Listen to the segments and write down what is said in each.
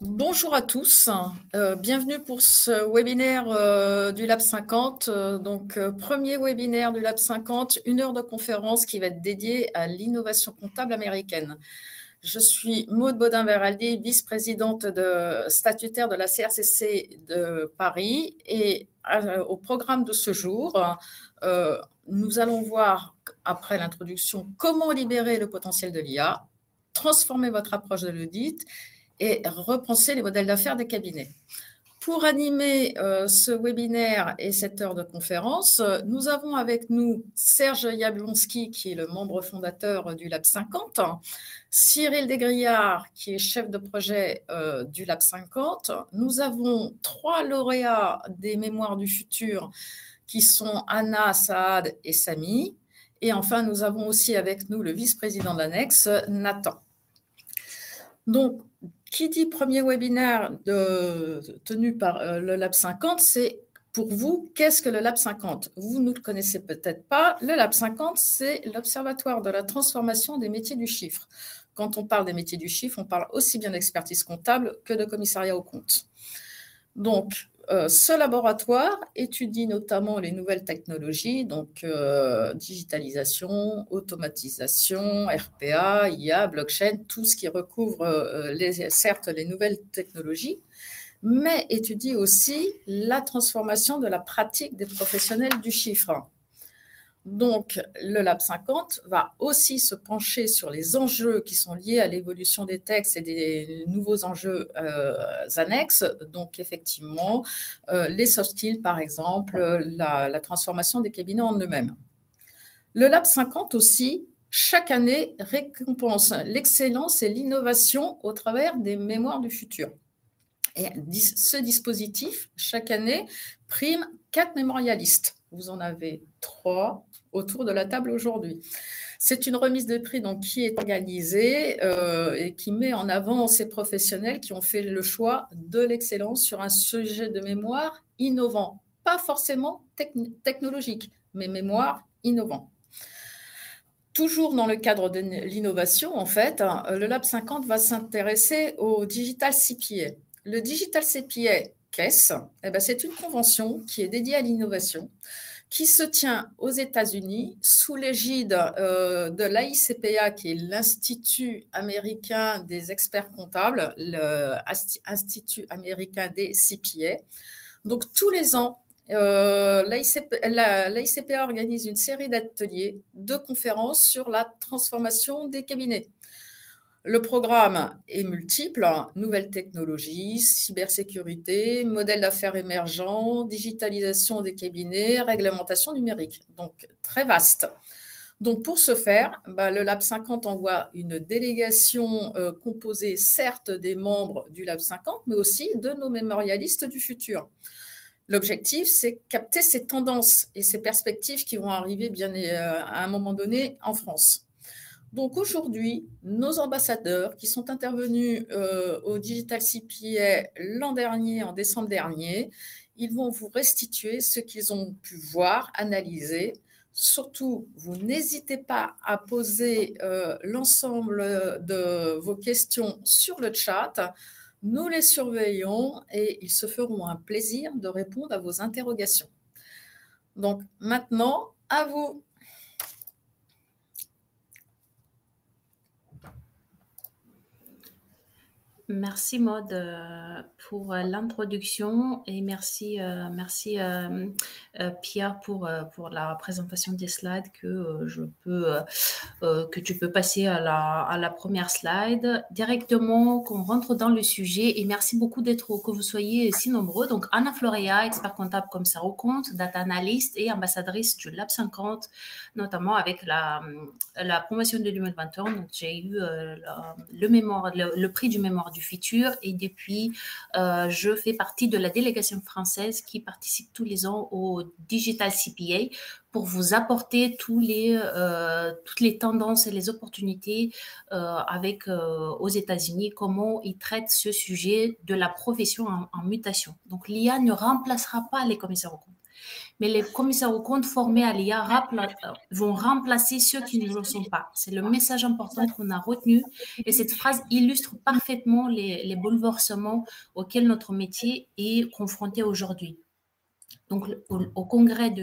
Bonjour à tous, bienvenue pour ce webinaire du Lab 50. Premier webinaire du Lab 50, 1 heure de conférence qui va être dédiée à l'innovation comptable américaine. Je suis Maude Baudin-Veraldi, vice-présidente statutaire de la CRCC de Paris. Et au programme de ce jour, nous allons voir, après l'introduction, comment libérer le potentiel de l'IA, transformer votre approche de l'audit et repenser les modèles d'affaires des cabinets. Pour animer ce webinaire et cette heure de conférence, nous avons avec nous Serge Yablonski, qui est le membre fondateur du Lab 50, Cyril Desgriards, qui est chef de projet du Lab 50. Nous avons 3 lauréats des Mémoires du futur, qui sont Anna, Saad et Samy. Et enfin, nous avons aussi avec nous le vice-président de l'annexe, Nathan. Donc, qui dit premier webinaire tenu par le Lab 50, c'est pour vous, qu'est-ce que le Lab 50? Vous ne le connaissez peut-être pas. Le Lab 50, c'est l'Observatoire de la transformation des métiers du chiffre. Quand on parle des métiers du chiffre, on parle aussi bien d'expertise comptable que de commissariat aux comptes. Donc, ce laboratoire étudie notamment les nouvelles technologies, donc digitalisation, automatisation, RPA, IA, blockchain, tout ce qui recouvre certes les nouvelles technologies, mais étudie aussi la transformation de la pratique des professionnels du chiffre. Donc, le Lab 50 va aussi se pencher sur les enjeux qui sont liés à l'évolution des textes et des nouveaux enjeux annexes. Donc, effectivement, les soft skills, par exemple, la transformation des cabinets en eux-mêmes. Le Lab 50 aussi, chaque année, récompense l'excellence et l'innovation au travers des mémoires du futur. Et ce dispositif, chaque année, prime 4 mémorialistes. Vous en avez 3 autour de la table aujourd'hui. C'est une remise de prix donc, qui est organisée et qui met en avant ces professionnels qui ont fait le choix de l'excellence sur un sujet de mémoire innovant. Pas forcément technologique, mais mémoire innovant. Toujours dans le cadre de l'innovation, en fait, le Lab 50 va s'intéresser au Digital CPA. Le Digital CPA, qu'est-ce? C'est une convention qui est dédiée à l'innovation, qui se tient aux États-Unis sous l'égide de l'AICPA, qui est l'Institut américain des experts comptables, l'Institut américain des CPA. Donc, tous les ans, l'AICPA organise une série d'ateliers, de conférences sur la transformation des cabinets. Le programme est multiple, nouvelles technologies, cybersécurité, modèles d'affaires émergents, digitalisation des cabinets, réglementation numérique. Donc, très vaste. Donc, pour ce faire, le Lab 50 envoie une délégation composée certes des membres du Lab 50, mais aussi de nos mémorialistes du futur. L'objectif, c'est capter ces tendances et ces perspectives qui vont arriver bien à un moment donné en France. Donc aujourd'hui, nos ambassadeurs qui sont intervenus au Digital CPA l'an dernier, en décembre dernier, ils vont vous restituer ce qu'ils ont pu voir, analyser. Surtout, vous n'hésitez pas à poser l'ensemble de vos questions sur le chat. Nous les surveillons et ils se feront un plaisir de répondre à vos interrogations. Donc maintenant, à vous. Merci Maud pour l'introduction et merci Pierre pour la présentation des slides que tu peux passer à la première slide directement, qu'on rentre dans le sujet. Et merci beaucoup que vous soyez si nombreux. Donc Anna Florea, expert comptable commissaire au compte, data analyst et ambassadrice du Lab 50, notamment avec la promotion de 2021. Donc j'ai eu le prix du mémoire du futur et depuis je fais partie de la délégation française qui participe tous les ans au Digital CPA pour vous apporter toutes les tendances et les opportunités aux États-Unis, comment ils traitent ce sujet de la profession en mutation. Donc l'IA ne remplacera pas les commissaires aux comptes. Mais les commissaires aux comptes formés à l'IA vont remplacer ceux qui ne le sont pas. C'est le message important qu'on a retenu. Et cette phrase illustre parfaitement les bouleversements auxquels notre métier est confronté aujourd'hui. Donc, au congrès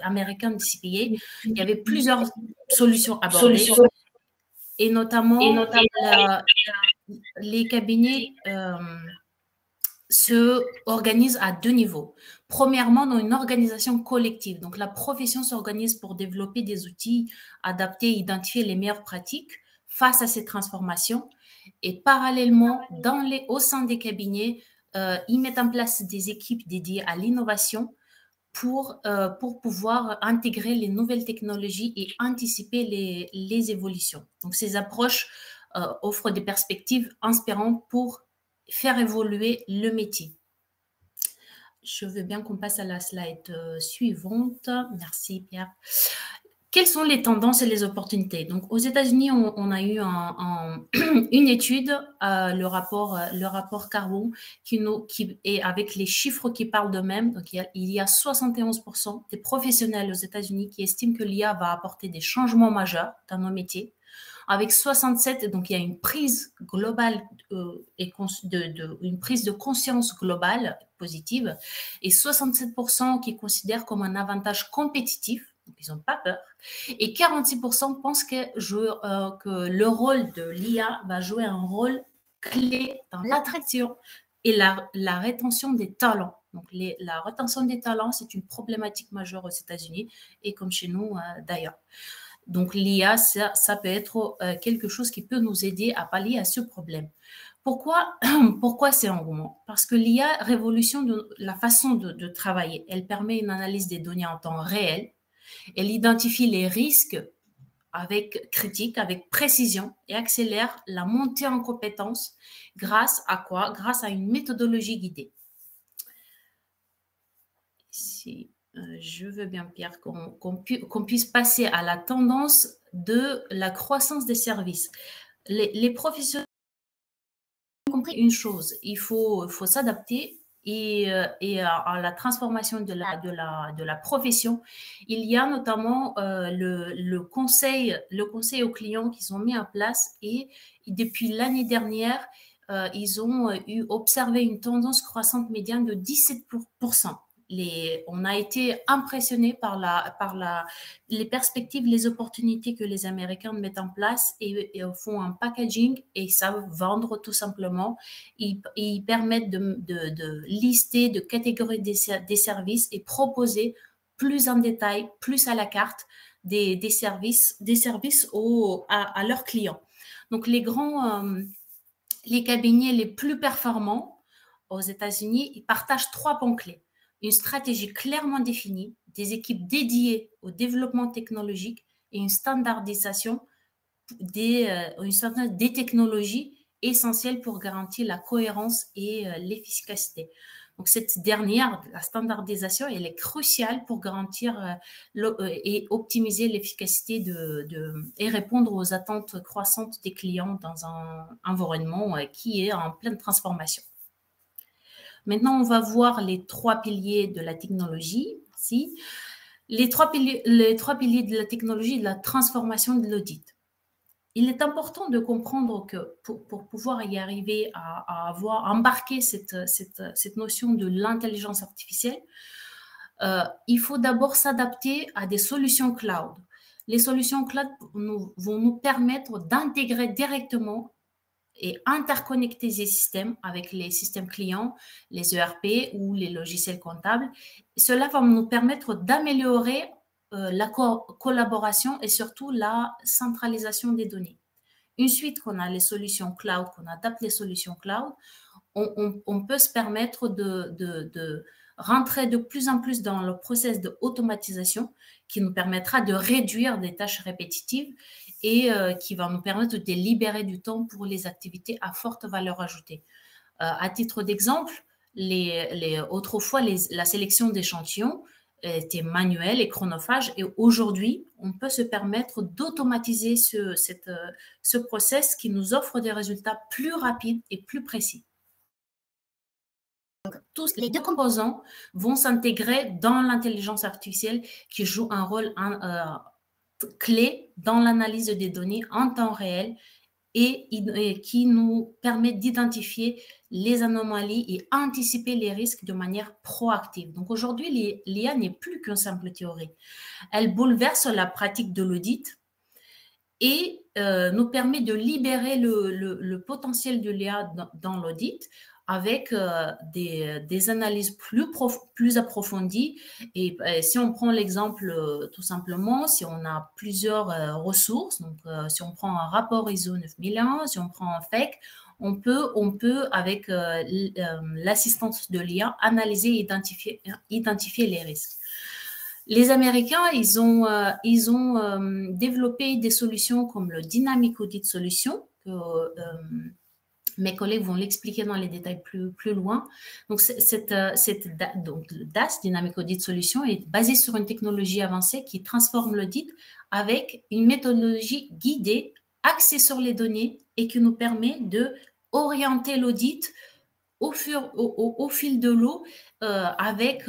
américain de CPA, il y avait plusieurs solutions abordées, et notamment les cabinets se organisent à 2 niveaux. Premièrement, dans une organisation collective. Donc, la profession s'organise pour développer des outils adaptés et identifier les meilleures pratiques face à ces transformations. Et parallèlement, au sein des cabinets, ils mettent en place des équipes dédiées à l'innovation pour pouvoir intégrer les nouvelles technologies et anticiper les évolutions. Donc, ces approches offrent des perspectives inspirantes pour faire évoluer le métier. Je veux bien qu'on passe à la slide suivante. Merci, Pierre. Quelles sont les tendances et les opportunités? Donc, aux États-Unis, on a eu une étude, le rapport Carbon, qui est avec les chiffres qui parlent d'eux-mêmes. Donc, il y a 71% des professionnels aux États-Unis qui estiment que l'IA va apporter des changements majeurs dans nos métiers. Avec 67, donc il y a une prise globale une prise de conscience globale positive, et 67% qui considèrent comme un avantage compétitif, donc ils n'ont pas peur, et 46% pensent que le rôle de l'IA va jouer un rôle clé dans l'attraction et la rétention des talents. Donc la rétention des talents, c'est une problématique majeure aux États-Unis et comme chez nous d'ailleurs. Donc, l'IA, ça peut être quelque chose qui peut nous aider à pallier à ce problème. Pourquoi c'est engouement? Parce que l'IA révolutionne la façon de travailler. Elle permet une analyse des données en temps réel. Elle identifie les risques avec critique, avec précision et accélère la montée en compétences grâce à quoi? Grâce à une méthodologie guidée. Ici. Je veux bien, Pierre, qu'on puisse passer à la tendance de la croissance des services. Les professionnels ont compris une chose, il faut s'adapter et à la transformation de la profession. Il y a notamment le conseil aux clients qu'ils ont mis en place et depuis l'année dernière, ils ont observé une tendance croissante médiane de 17%. On a été impressionné par les perspectives, les opportunités que les Américains mettent en place et font un packaging et savent vendre tout simplement. Ils permettent de lister, de catégoriser des services et proposer plus en détail, plus à la carte des services à leurs clients. Donc, les cabinets les plus performants aux États-Unis, ils partagent 3 points clés. Une stratégie clairement définie, des équipes dédiées au développement technologique et une standardisation des technologies essentielles pour garantir la cohérence et l'efficacité. Donc, cette dernière, la standardisation, elle est cruciale pour garantir et optimiser l'efficacité et répondre aux attentes croissantes des clients dans un environnement qui est en pleine transformation. Maintenant, on va voir les 3 piliers de la technologie. Les trois piliers de la technologie de la transformation de l'audit. Il est important de comprendre que pour pouvoir y arriver à avoir embarqué cette notion de l'intelligence artificielle, il faut d'abord s'adapter à des solutions cloud. Les solutions cloud vont nous permettre d'intégrer directement et interconnecter ces systèmes avec les systèmes clients, les ERP ou les logiciels comptables. Cela va nous permettre d'améliorer la collaboration et surtout la centralisation des données. Une suite qu'on a les solutions cloud, qu'on adapte les solutions cloud, on peut se permettre de rentrer de plus en plus dans le process d'automatisation qui nous permettra de réduire des tâches répétitives et qui va nous permettre de libérer du temps pour les activités à forte valeur ajoutée. À titre d'exemple, autrefois, la sélection d'échantillons était manuelle et chronophage et aujourd'hui, on peut se permettre d'automatiser ce process qui nous offre des résultats plus rapides et plus précis. tous les deux composants vont s'intégrer dans l'intelligence artificielle qui joue un rôle clé dans l'analyse des données en temps réel et qui nous permet d'identifier les anomalies et anticiper les risques de manière proactive. Donc aujourd'hui, l'IA n'est plus qu'une simple théorie. Elle bouleverse la pratique de l'audit et nous permet de libérer le potentiel de l'IA dans l'audit avec des analyses plus approfondies. Et si on prend l'exemple tout simplement, si on a plusieurs ressources, donc si on prend un rapport ISO 9001, si on prend un FEC, on peut avec l'assistance de l'IA, analyser et identifier les risques. Les Américains, ils ont développé des solutions comme le Dynamic Audit Solution, que mes collègues vont l'expliquer dans les détails plus loin. Donc, donc, le DAS, Dynamic Audit Solution, est basé sur une technologie avancée qui transforme l'audit avec une méthodologie guidée, axée sur les données et qui nous permet d'orienter l'audit au fil de l'eau avec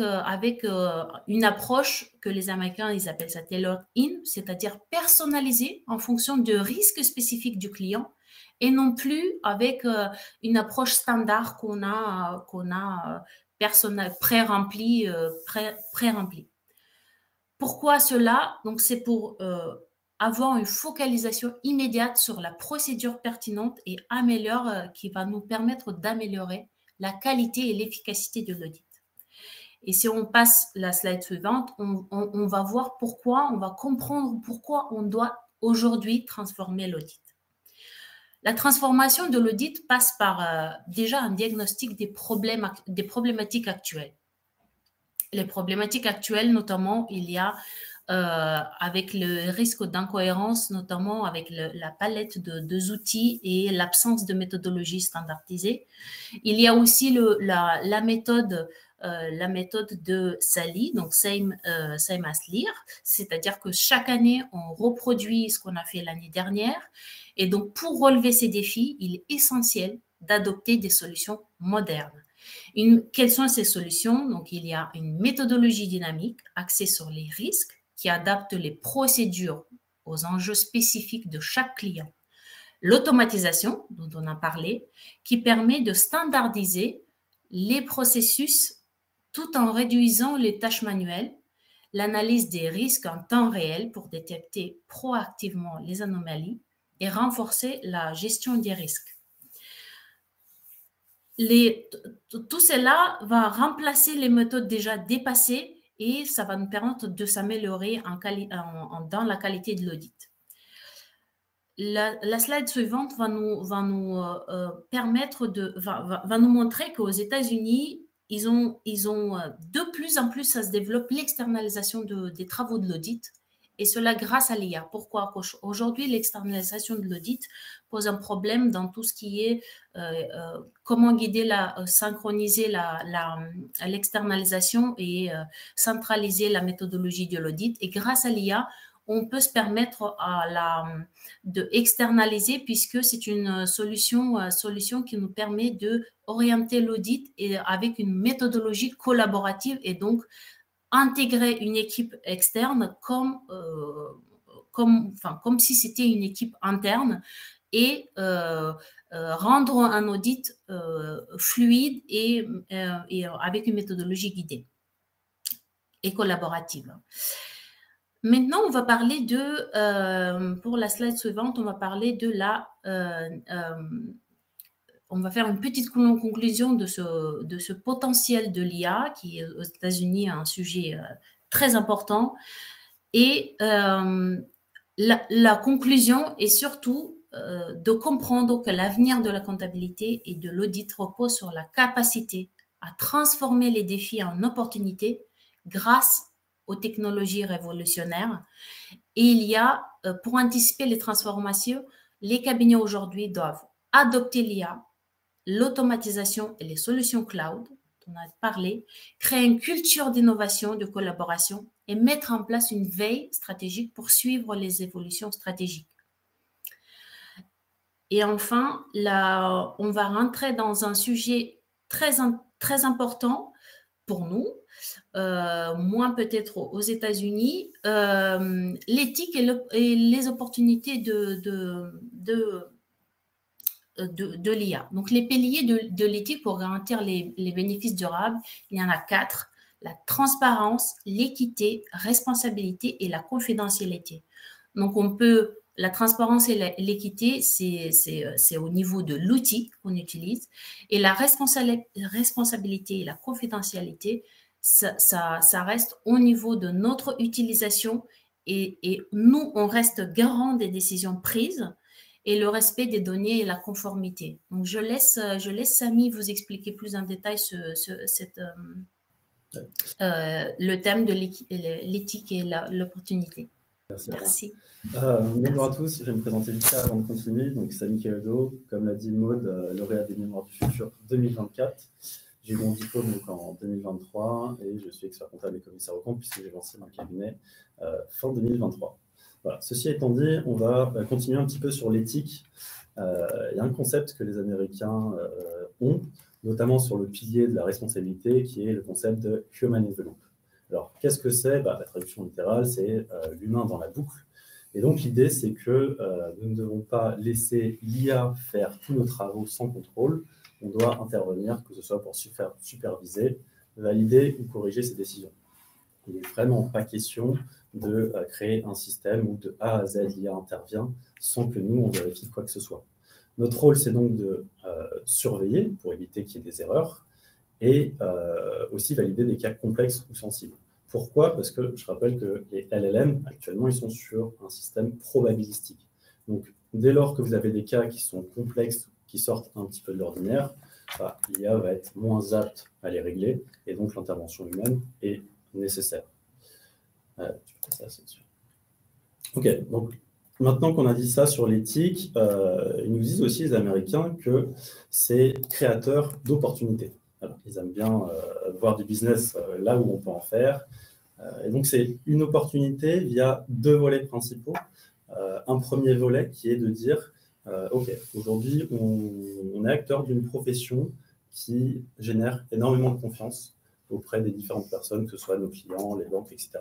une approche que les Américains, ils appellent ça tailor-in, c'est-à-dire personnalisée en fonction de risques spécifiques du client et non plus avec une approche standard qu'on a pré-remplie. Pourquoi cela? Donc, c'est pour avoir une focalisation immédiate sur la procédure pertinente et qui va nous permettre d'améliorer la qualité et l'efficacité de l'audit. Et si on passe la slide suivante, on va voir pourquoi, on va comprendre pourquoi on doit aujourd'hui transformer l'audit. La transformation de l'audit passe par déjà un diagnostic des problématiques actuelles. Les problématiques actuelles, notamment, il y a avec le risque d'incohérence, notamment avec la palette de outils et l'absence de méthodologie standardisée. Il y a aussi la méthode de SALI, donc Same as Lear, c'est-à-dire que chaque année, on reproduit ce qu'on a fait l'année dernière. Et donc, pour relever ces défis, il est essentiel d'adopter des solutions modernes. Quelles sont ces solutions? Donc, il y a une méthodologie dynamique axée sur les risques qui adapte les procédures aux enjeux spécifiques de chaque client. L'automatisation, dont on a parlé, qui permet de standardiser les processus tout en réduisant les tâches manuelles, l'analyse des risques en temps réel pour détecter proactivement les anomalies et renforcer la gestion des risques. Tout cela va remplacer les méthodes déjà dépassées et ça va nous permettre de s'améliorer dans la qualité de l'audit. La slide suivante va nous montrer qu'aux États-Unis, ils ont de plus en plus, ça se développe l'externalisation des travaux de l'audit. Et cela grâce à l'IA. Pourquoi? Aujourd'hui, l'externalisation de l'audit pose un problème dans tout ce qui est comment synchroniser l'externalisation et centraliser la méthodologie de l'audit. Et grâce à l'IA, on peut se permettre de externaliser puisque c'est une solution qui nous permet d'orienter l'audit avec une méthodologie collaborative et donc intégrer une équipe externe comme si c'était une équipe interne et rendre un audit fluide et avec une méthodologie guidée et collaborative. Maintenant, on va parler pour la slide suivante, on va parler on va faire une petite conclusion de ce potentiel de l'IA qui, aux États-Unis, est un sujet très important. Et la conclusion est surtout de comprendre que l'avenir de la comptabilité et de l'audit repose sur la capacité à transformer les défis en opportunités grâce aux technologies révolutionnaires. Et il y a, pour anticiper les transformations, les cabinets aujourd'hui doivent adopter l'IA, l'automatisation et les solutions cloud, dont on a parlé, créer une culture d'innovation, de collaboration et mettre en place une veille stratégique pour suivre les évolutions stratégiques. Et enfin, on va rentrer dans un sujet très important pour nous, moins peut-être aux États-Unis, l'éthique et les opportunités de l'IA. Donc, les piliers de l'éthique pour garantir les bénéfices durables, il y en a 4. La transparence, l'équité, responsabilité et la confidentialité. Donc, la transparence et l'équité, c'est au niveau de l'outil qu'on utilise. Et la responsabilité et la confidentialité, ça reste au niveau de notre utilisation. Et nous, on reste garant des décisions prises et le respect des données et la conformité. Donc, je laisse Samy vous expliquer plus en détail le thème de l'éthique et l'opportunité. Merci. Bonjour à tous, je vais me présenter vite fait avant de continuer. Donc, Samy Keldo, comme l'a dit Maud, lauréat des Mémoires du Futur 2024. J'ai eu mon diplôme donc, en 2023 et je suis expert comptable et commissaire aux comptes puisque j'ai lancé mon cabinet fin 2023. Voilà. Ceci étant dit, on va continuer un petit peu sur l'éthique. Il y a un concept que les Américains ont, notamment sur le pilier de la responsabilité, qui est le concept de human in the loop. Alors, qu'est-ce que c'est? La traduction littérale, c'est l'humain dans la boucle. Et donc, l'idée, c'est que nous ne devons pas laisser l'IA faire tous nos travaux sans contrôle. On doit intervenir, que ce soit pour superviser, valider ou corriger ces décisions. Il n'est vraiment pas question de créer un système où de A à Z, l'IA intervient sans que nous, on vérifie quoi que ce soit. Notre rôle, c'est donc de surveiller pour éviter qu'il y ait des erreurs et aussi valider des cas complexes ou sensibles. Pourquoi? Parce que je rappelle que les LLM, actuellement, ils sont sur un système probabilistique. Donc, dès lors que vous avez des cas qui sont complexes, qui sortent un petit peu de l'ordinaire, l'IA va être moins apte à les régler et donc l'intervention humaine est nécessaire. Ok, donc maintenant qu'on a dit ça sur l'éthique, ils nous disent aussi, les Américains, que c'est créateur d'opportunités. Ils aiment bien voir du business là où on peut en faire. Et donc, c'est une opportunité via 2 volets principaux. Un premier volet qui est de dire, OK, aujourd'hui, on est acteur d'une profession qui génère énormément de confiance auprès des différentes personnes, que ce soit nos clients, les banques, etc.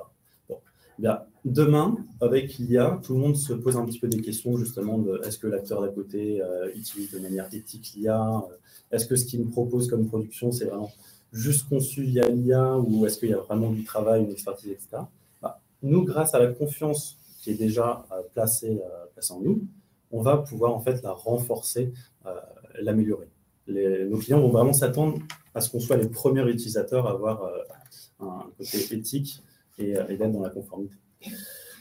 Bon. Bien, demain, avec l'IA, tout le monde se pose un petit peu des questions justement de est-ce que l'acteur d'à côté utilise de manière éthique l'IA? Est-ce que ce qu'il me propose comme production, c'est vraiment juste conçu via l'IA ou est-ce qu'il y a vraiment du travail, une expertise, etc. Nous, grâce à la confiance qui est déjà placée en nous, on va pouvoir en fait la renforcer, l'améliorer. Nos clients vont vraiment s'attendre à ce qu'on soit les premiers utilisateurs à avoir un côté éthique et d'être dans la conformité.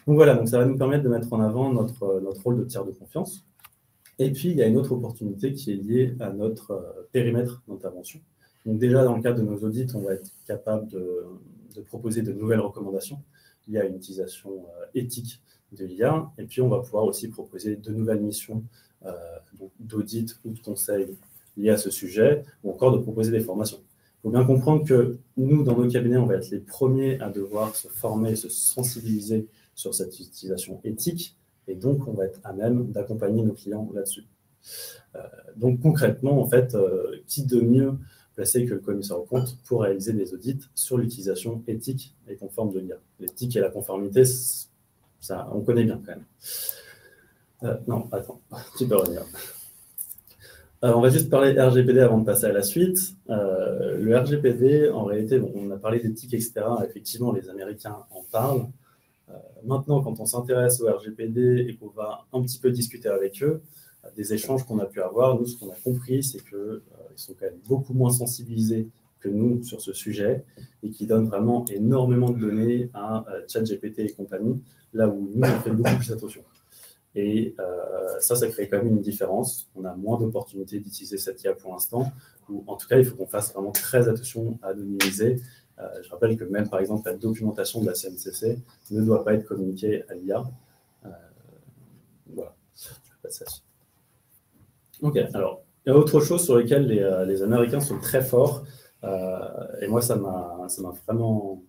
Donc voilà, donc ça va nous permettre de mettre en avant notre rôle de tiers de confiance. Et puis, il y a une autre opportunité qui est liée à notre périmètre d'intervention. Donc déjà, dans le cadre de nos audits, on va être capable de proposer de nouvelles recommandations liées à une utilisation éthique de l'IA. Et puis, on va pouvoir aussi proposer de nouvelles missions d'audit ou de conseil liées à ce sujet, ou encore de proposer des formations. Il faut bien comprendre que nous, dans nos cabinets, on va être les premiers à devoir se former, se sensibiliser sur cette utilisation éthique, et donc on va être à même d'accompagner nos clients là-dessus. Donc concrètement, en fait, qui de mieux placé que le commissaire aux comptes pour réaliser des audits sur l'utilisation éthique et conforme de l'IA. L'éthique et la conformité, ça, on connaît bien quand même. Non, attends, tu peux revenir. On va juste parler RGPD avant de passer à la suite. Le RGPD, en réalité, bon, on a parlé d'éthique, etc. Effectivement, les Américains en parlent. Maintenant, quand on s'intéresse au RGPD et qu'on va un petit peu discuter avec eux, des échanges qu'on a pu avoir, nous, ce qu'on a compris, c'est qu'ils sont quand même beaucoup moins sensibilisés que nous sur ce sujet et qui donnent vraiment énormément de données à ChatGPT et compagnie, là où nous, on fait beaucoup plus attention. Et ça crée quand même une différence. On a moins d'opportunités d'utiliser cette IA pour l'instant, ou en tout cas, il faut qu'on fasse vraiment très attention à anonymiser. Je rappelle que même, par exemple, la documentation de la CNCC ne doit pas être communiquée à l'IA. Voilà, je vais passer à ça. Ok, alors, il y a autre chose sur lesquelles les Américains sont très forts, et moi, ça m'a vraiment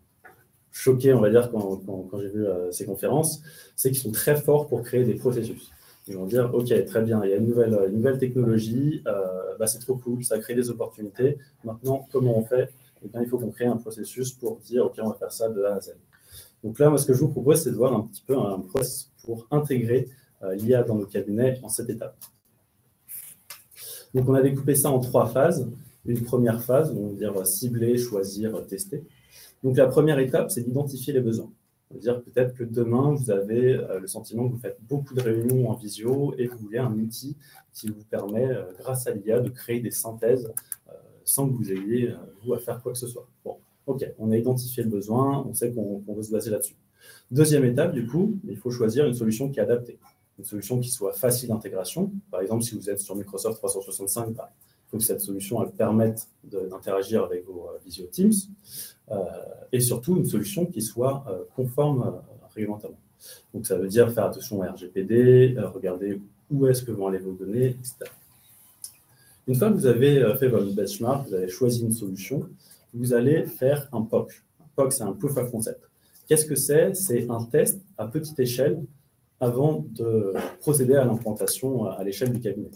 choqué, on va dire, quand j'ai vu ces conférences, c'est qu'ils sont très forts pour créer des processus. Ils vont dire, OK, très bien, il y a une nouvelle technologie, c'est trop cool, ça crée des opportunités. Maintenant, comment on fait? Eh bien, il faut qu'on crée un processus pour dire, OK, on va faire ça de A à Z. Donc là, moi, ce que je vous propose, c'est de voir un petit peu un process pour intégrer l'IA dans nos cabinets en 7 étapes. Donc, on a découpé ça en 3 phases. Une première phase, on va dire cibler, choisir, tester. Donc, la première étape, c'est d'identifier les besoins. C'est-à-dire peut-être que demain, vous avez le sentiment que vous faites beaucoup de réunions en visio et que vous voulez un outil qui vous permet, grâce à l'IA, de créer des synthèses sans que vous ayez, vous, à faire quoi que ce soit. Bon, OK, on a identifié le besoin, on sait qu'on veut se baser là-dessus. Deuxième étape, du coup, il faut choisir une solution qui est adaptée. Une solution qui soit facile d'intégration. Par exemple, si vous êtes sur Microsoft 365, il faut que cette solution elle permette d'interagir avec vos Visio Teams. Et surtout, une solution qui soit conforme réglementairement. Donc, ça veut dire faire attention à RGPD, regarder où est-ce que vont aller vos données, etc. Une fois que vous avez fait votre benchmark, vous avez choisi une solution, vous allez faire un POC. Un POC, c'est un Proof of Concept. Qu'est-ce que c'est? C'est un test à petite échelle avant de procéder à l'implantation à l'échelle du cabinet.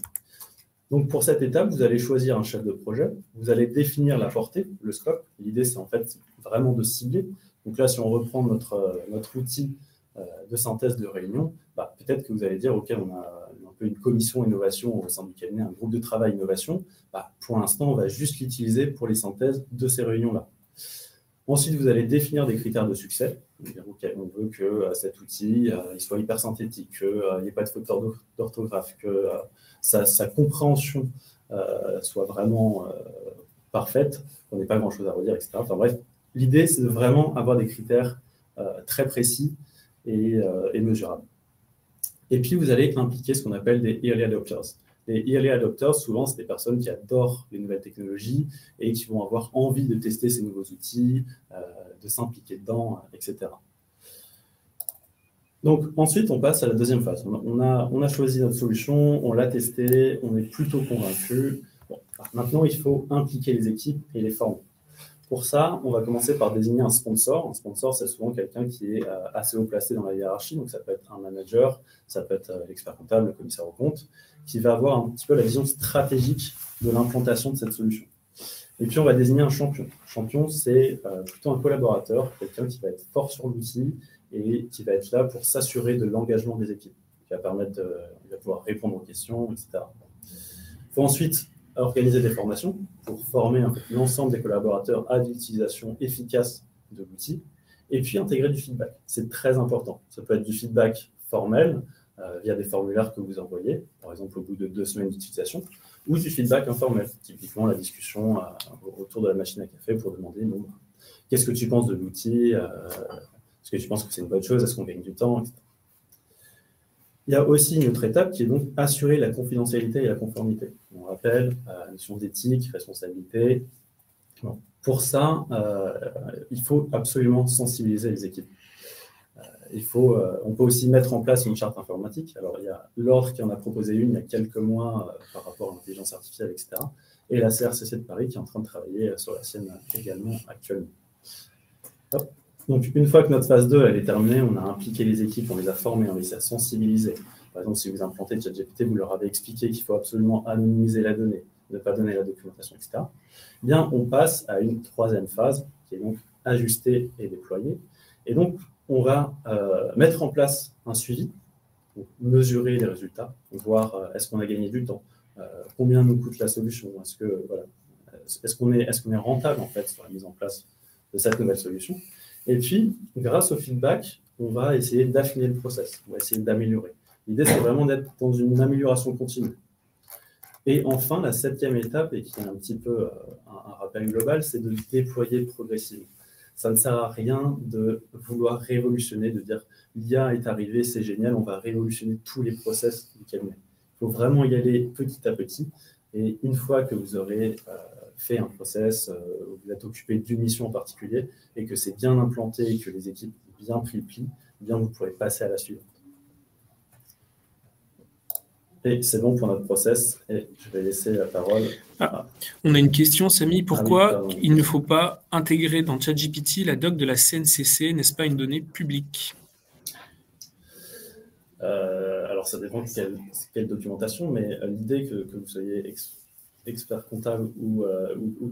Donc, pour cette étape, vous allez choisir un chef de projet, vous allez définir la portée, le scope. L'idée, c'est en fait vraiment de cibler. Donc là, si on reprend notre outil de synthèse de réunion, peut-être que vous allez dire, OK, on a un peu une commission innovation au sein du cabinet, un groupe de travail innovation. Pour l'instant, on va juste l'utiliser pour les synthèses de ces réunions-là. Ensuite, vous allez définir des critères de succès. Okay, on veut que cet outil il soit hyper synthétique, qu'il n'y ait pas de faute d'orthographe, que sa compréhension soit vraiment parfaite, qu'on n'ait pas grand-chose à redire, etc. Enfin bref, l'idée, c'est de vraiment avoir des critères très précis et mesurables. Et puis, vous allez impliquer ce qu'on appelle des early adopters. Les early adopters, souvent, c'est des personnes qui adorent les nouvelles technologies et qui vont avoir envie de tester ces nouveaux outils, de s'impliquer dedans, etc. Donc, ensuite, on passe à la deuxième phase. On a choisi notre solution, on l'a testée, on est plutôt convaincu. Bon, maintenant, il faut impliquer les équipes et les former. Pour ça, on va commencer par désigner un sponsor. Un sponsor, c'est souvent quelqu'un qui est assez haut placé dans la hiérarchie. Donc, ça peut être un manager, ça peut être l'expert comptable, le commissaire aux comptes, qui va avoir un petit peu la vision stratégique de l'implantation de cette solution. Et puis, on va désigner un champion. Champion, c'est plutôt un collaborateur, quelqu'un qui va être fort sur l'outil et qui va être là pour s'assurer de l'engagement des équipes, qui va permettre il va pouvoir répondre aux questions, etc. Il faut ensuite organiser des formations pour former l'ensemble des collaborateurs à l'utilisation efficace de l'outil et puis intégrer du feedback. C'est très important. Ça peut être du feedback formel via des formulaires que vous envoyez, par exemple au bout de 2 semaines d'utilisation, ou du feedback informel, typiquement la discussion autour de la machine à café pour demander qu'est-ce que tu penses de l'outil, est-ce que tu penses que c'est une bonne chose, est-ce qu'on gagne du temps, etc. Il y a aussi une autre étape qui est donc assurer la confidentialité et la conformité. On rappelle la notion d'éthique, responsabilité. Bon. Pour ça, il faut absolument sensibiliser les équipes. On peut aussi mettre en place une charte informatique. Alors, il y a l'ordre qui en a proposé une il y a quelques mois par rapport à l'intelligence artificielle, etc. Et la CRCC de Paris qui est en train de travailler sur la sienne également actuellement. Hop. Donc, une fois que notre phase 2 elle est terminée, on a impliqué les équipes, on les a formées, on les a sensibilisées. Par exemple, si vous implantez ChatGPT, vous leur avez expliqué qu'il faut absolument anonymiser la donnée, ne pas donner la documentation, etc. Eh bien, on passe à une troisième phase qui est donc ajuster et déployer. Et donc, on va mettre en place un suivi, donc mesurer les résultats, voir est-ce qu'on a gagné du temps, combien nous coûte la solution, est-ce qu'on est rentable en fait sur la mise en place de cette nouvelle solution. Et puis, grâce au feedback, on va essayer d'affiner le process, on va essayer d'améliorer. L'idée, c'est vraiment d'être dans une amélioration continue. Et enfin, la 7e étape, et qui est un petit peu un rappel global, c'est de déployer progressivement. Ça ne sert à rien de vouloir révolutionner, de dire l'IA est arrivée, c'est génial, on va révolutionner tous les process du cabinet. Il faut vraiment y aller petit à petit. Et une fois que vous aurez fait un process, vous êtes occupé d'une mission en particulier et que c'est bien implanté et que les équipes ont bien pris le pli, eh bien vous pourrez passer à la suivante. Et c'est bon pour notre process et je vais laisser la parole. On a une question, Samy. Pourquoi il ne faut pas intégrer dans ChatGPT la doc de la CNCC? N'est-ce pas une donnée publique? Alors, ça dépend de quelle documentation, mais l'idée que vous soyez expert comptable ou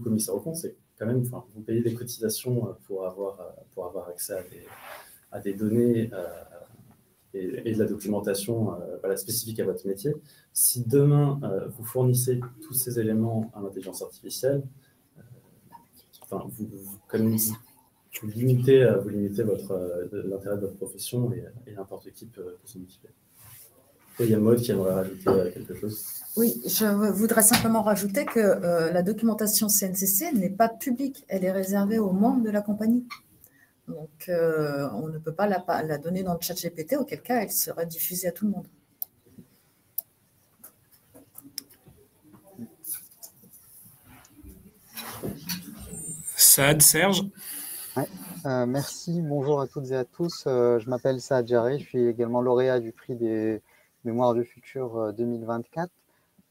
commissaire aux comptes, c'est quand même, vous payez des cotisations pour avoir accès à des données et de la documentation spécifique à votre métier. Si demain, vous fournissez tous ces éléments à l'intelligence artificielle, vous limitez l'intérêt de votre profession et n'importe qui peut s'en occuper. Il y a Maud qui aimerait rajouter quelque chose. Oui, je voudrais simplement rajouter que la documentation CNCC n'est pas publique, elle est réservée aux membres de la compagnie. Donc, on ne peut pas la donner dans le chat GPT, auquel cas elle serait diffusée à tout le monde. Saad, Serge. Ouais, merci, bonjour à toutes et à tous. Je m'appelle Saad Jaré, je suis également lauréat du prix des Mémoires du futur 2024.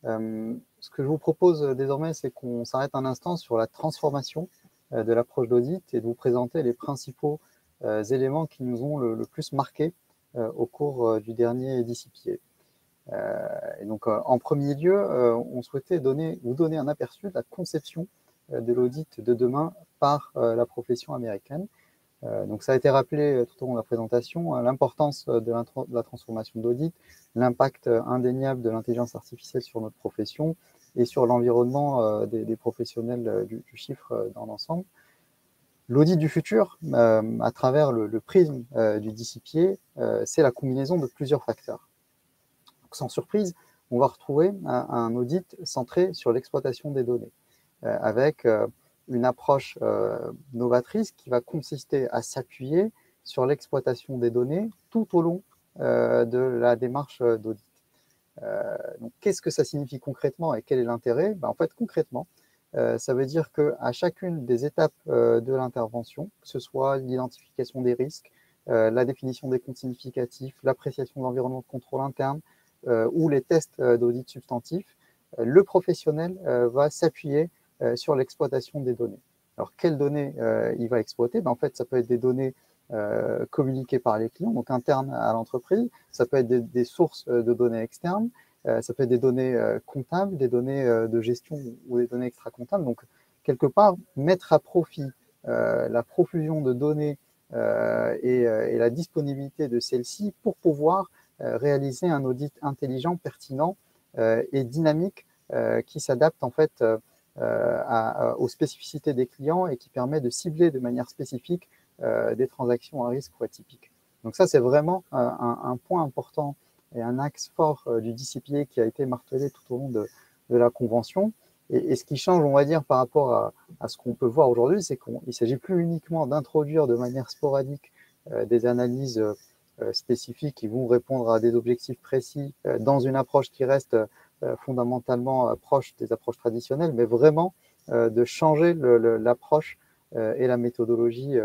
Ce que je vous propose désormais, c'est qu'on s'arrête un instant sur la transformation de l'approche d'audit et de vous présenter les principaux éléments qui nous ont le plus marqué au cours du dernier DCPA. Et donc, en premier lieu, on souhaitait vous donner un aperçu de la conception de l'audit de demain par la profession américaine. Donc, ça a été rappelé tout au long de la présentation, l'importance de la transformation d'audit, l'impact indéniable de l'intelligence artificielle sur notre profession et sur l'environnement des professionnels du chiffre dans l'ensemble. L'audit du futur, à travers le prisme du DCPA, c'est la combinaison de plusieurs facteurs. Donc, sans surprise, on va retrouver un audit centré sur l'exploitation des données, avec une approche novatrice qui va consister à s'appuyer sur l'exploitation des données tout au long de la démarche d'audit. Donc, qu'est-ce que ça signifie concrètement et quel est l'intérêt? En fait, concrètement, ça veut dire qu'à chacune des étapes de l'intervention, que ce soit l'identification des risques, la définition des comptes significatifs, l'appréciation de l'environnement de contrôle interne ou les tests d'audit substantif, le professionnel va s'appuyer sur l'exploitation des données. Alors, quelles données il va exploiter? En fait, ça peut être des données communiquées par les clients, donc internes à l'entreprise, ça peut être des sources de données externes, ça peut être des données comptables, des données de gestion ou des données extra-comptables. Donc, quelque part, mettre à profit la profusion de données et la disponibilité de celles-ci pour pouvoir réaliser un audit intelligent, pertinent et dynamique qui s'adapte en fait aux spécificités des clients et qui permet de cibler de manière spécifique des transactions à risque ou atypiques. Donc ça, c'est vraiment un point important et un axe fort du DCPA qui a été martelé tout au long de la convention. Et ce qui change, on va dire, par rapport à ce qu'on peut voir aujourd'hui, c'est qu'il ne s'agit plus uniquement d'introduire de manière sporadique des analyses spécifiques qui vont répondre à des objectifs précis dans une approche qui reste fondamentalement proche des approches traditionnelles, mais vraiment de changer l'approche et la méthodologie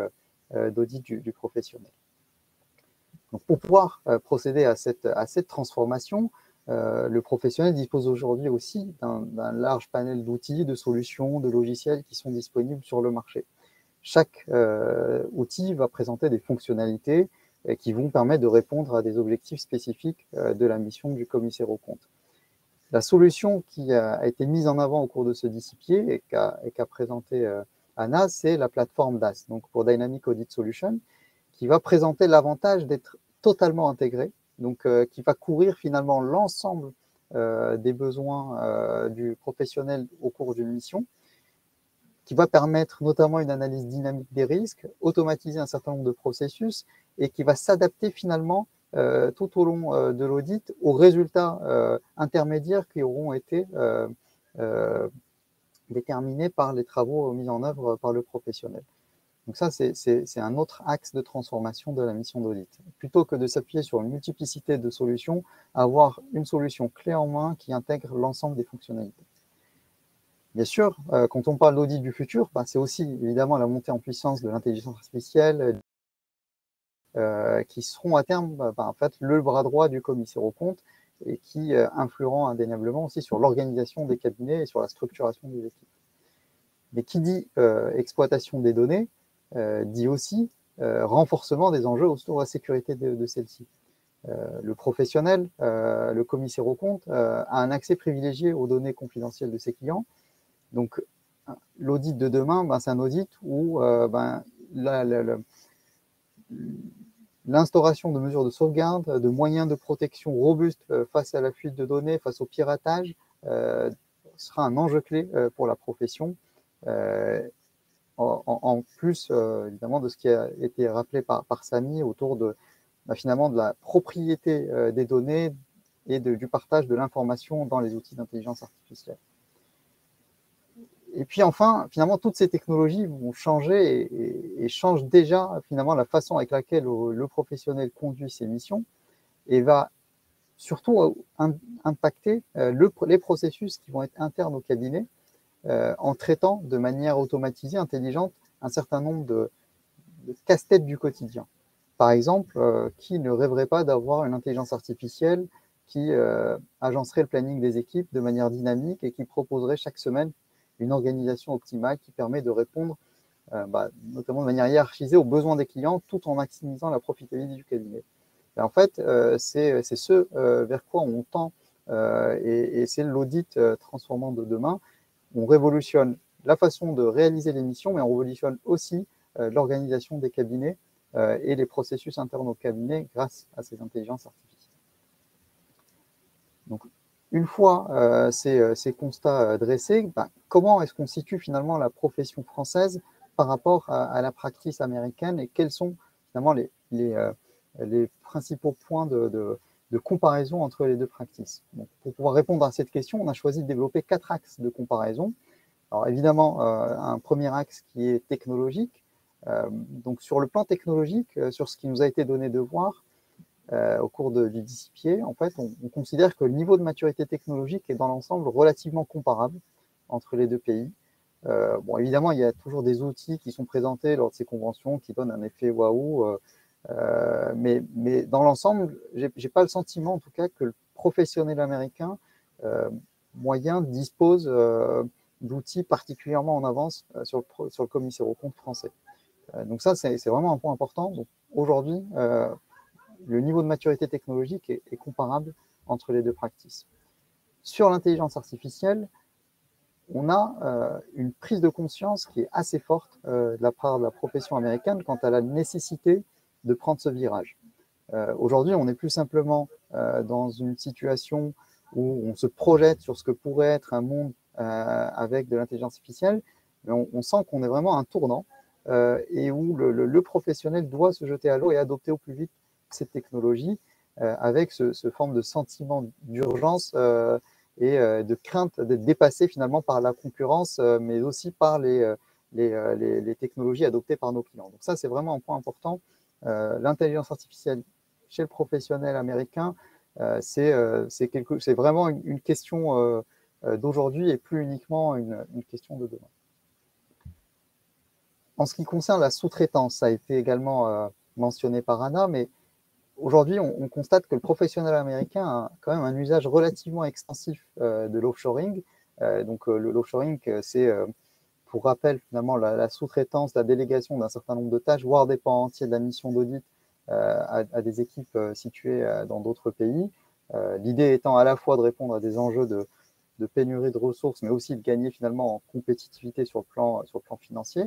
d'audit du professionnel. Donc, pour pouvoir procéder à cette transformation, le professionnel dispose aujourd'hui aussi d'un large panel d'outils, de solutions, de logiciels qui sont disponibles sur le marché. Chaque outil va présenter des fonctionnalités qui vont permettre de répondre à des objectifs spécifiques de la mission du commissaire aux comptes. La solution qui a été mise en avant au cours de ce DCPA et qu'a présenté Anna, c'est la plateforme DAS, donc pour Dynamic Audit Solution, qui va présenter l'avantage d'être totalement intégré, donc qui va couvrir finalement l'ensemble des besoins du professionnel au cours d'une mission, qui va permettre notamment une analyse dynamique des risques, automatiser un certain nombre de processus et qui va s'adapter finalement tout au long de l'audit aux résultats intermédiaires qui auront été déterminés par les travaux mis en œuvre par le professionnel. Donc ça, c'est un autre axe de transformation de la mission d'audit. Plutôt que de s'appuyer sur une multiplicité de solutions, avoir une solution clé en main qui intègre l'ensemble des fonctionnalités. Bien sûr, quand on parle d'audit du futur, c'est aussi évidemment la montée en puissance de l'intelligence artificielle qui seront à terme en fait, le bras droit du commissaire aux comptes et qui influeront indéniablement aussi sur l'organisation des cabinets et sur la structuration des équipes. Mais qui dit exploitation des données, dit aussi renforcement des enjeux autour de la sécurité de celles-ci. le professionnel, le commissaire aux comptes, a un accès privilégié aux données confidentielles de ses clients. Donc, l'audit de demain, c'est un audit où l'instauration de mesures de sauvegarde, de moyens de protection robustes face à la fuite de données, face au piratage, sera un enjeu clé pour la profession, en plus évidemment de ce qui a été rappelé par Samy autour de, finalement de la propriété des données et du partage de l'information dans les outils d'intelligence artificielle. Et puis enfin, finalement, toutes ces technologies vont changer et changent déjà finalement la façon avec laquelle le professionnel conduit ses missions et va surtout impacter les processus qui vont être internes au cabinet en traitant de manière automatisée, intelligente, un certain nombre de casse-têtes du quotidien. Par exemple, qui ne rêverait pas d'avoir une intelligence artificielle qui agencerait le planning des équipes de manière dynamique et qui proposerait chaque semaine une organisation optimale qui permet de répondre, notamment de manière hiérarchisée, aux besoins des clients tout en maximisant la profitabilité du cabinet. Et en fait, c'est ce vers quoi on tend et c'est l'audit transformant de demain. On révolutionne la façon de réaliser les missions, mais on révolutionne aussi l'organisation des cabinets et les processus internes au cabinet grâce à ces intelligences artificielles. Donc, une fois ces constats dressés, comment est-ce qu'on situe finalement la profession française par rapport à la practice américaine et quels sont finalement les principaux points de comparaison entre les deux practices? Donc, pour pouvoir répondre à cette question, on a choisi de développer 4 axes de comparaison. Alors évidemment, un premier axe qui est technologique. Donc sur le plan technologique, sur ce qui nous a été donné de voir au cours du DCPA, en fait, on considère que le niveau de maturité technologique est dans l'ensemble relativement comparable entre les deux pays. Bon, évidemment, il y a toujours des outils qui sont présentés lors de ces conventions qui donnent un effet waouh, mais dans l'ensemble, j'ai pas le sentiment, en tout cas, que le professionnel américain moyen dispose d'outils particulièrement en avance sur le commissaire aux comptes français. Donc ça, c'est vraiment un point important. Aujourd'hui, le niveau de maturité technologique est comparable entre les deux practices. Sur l'intelligence artificielle, on a une prise de conscience qui est assez forte de la part de la profession américaine quant à la nécessité de prendre ce virage. Aujourd'hui, on n'est plus simplement dans une situation où on se projette sur ce que pourrait être un monde avec de l'intelligence artificielle, mais on sent qu'on est vraiment à un tournant et où le professionnel doit se jeter à l'eau et adopter au plus vite cette technologie avec ce forme de sentiment d'urgence et de crainte d'être dépassé finalement par la concurrence, mais aussi par les technologies adoptées par nos clients. Donc ça, c'est vraiment un point important. L'intelligence artificielle chez le professionnel américain, c'est vraiment une question d'aujourd'hui et plus uniquement une question de demain. En ce qui concerne la sous-traitance, ça a été également mentionné par Anna, mais aujourd'hui, on constate que le professionnel américain a quand même un usage relativement extensif de l'offshoring. Donc, l'offshoring, c'est, pour rappel, finalement, la sous-traitance, la délégation d'un certain nombre de tâches, voire des pans entiers de la mission d'audit à des équipes situées dans d'autres pays. L'idée étant à la fois de répondre à des enjeux de pénurie de ressources, mais aussi de gagner finalement en compétitivité sur le plan financier.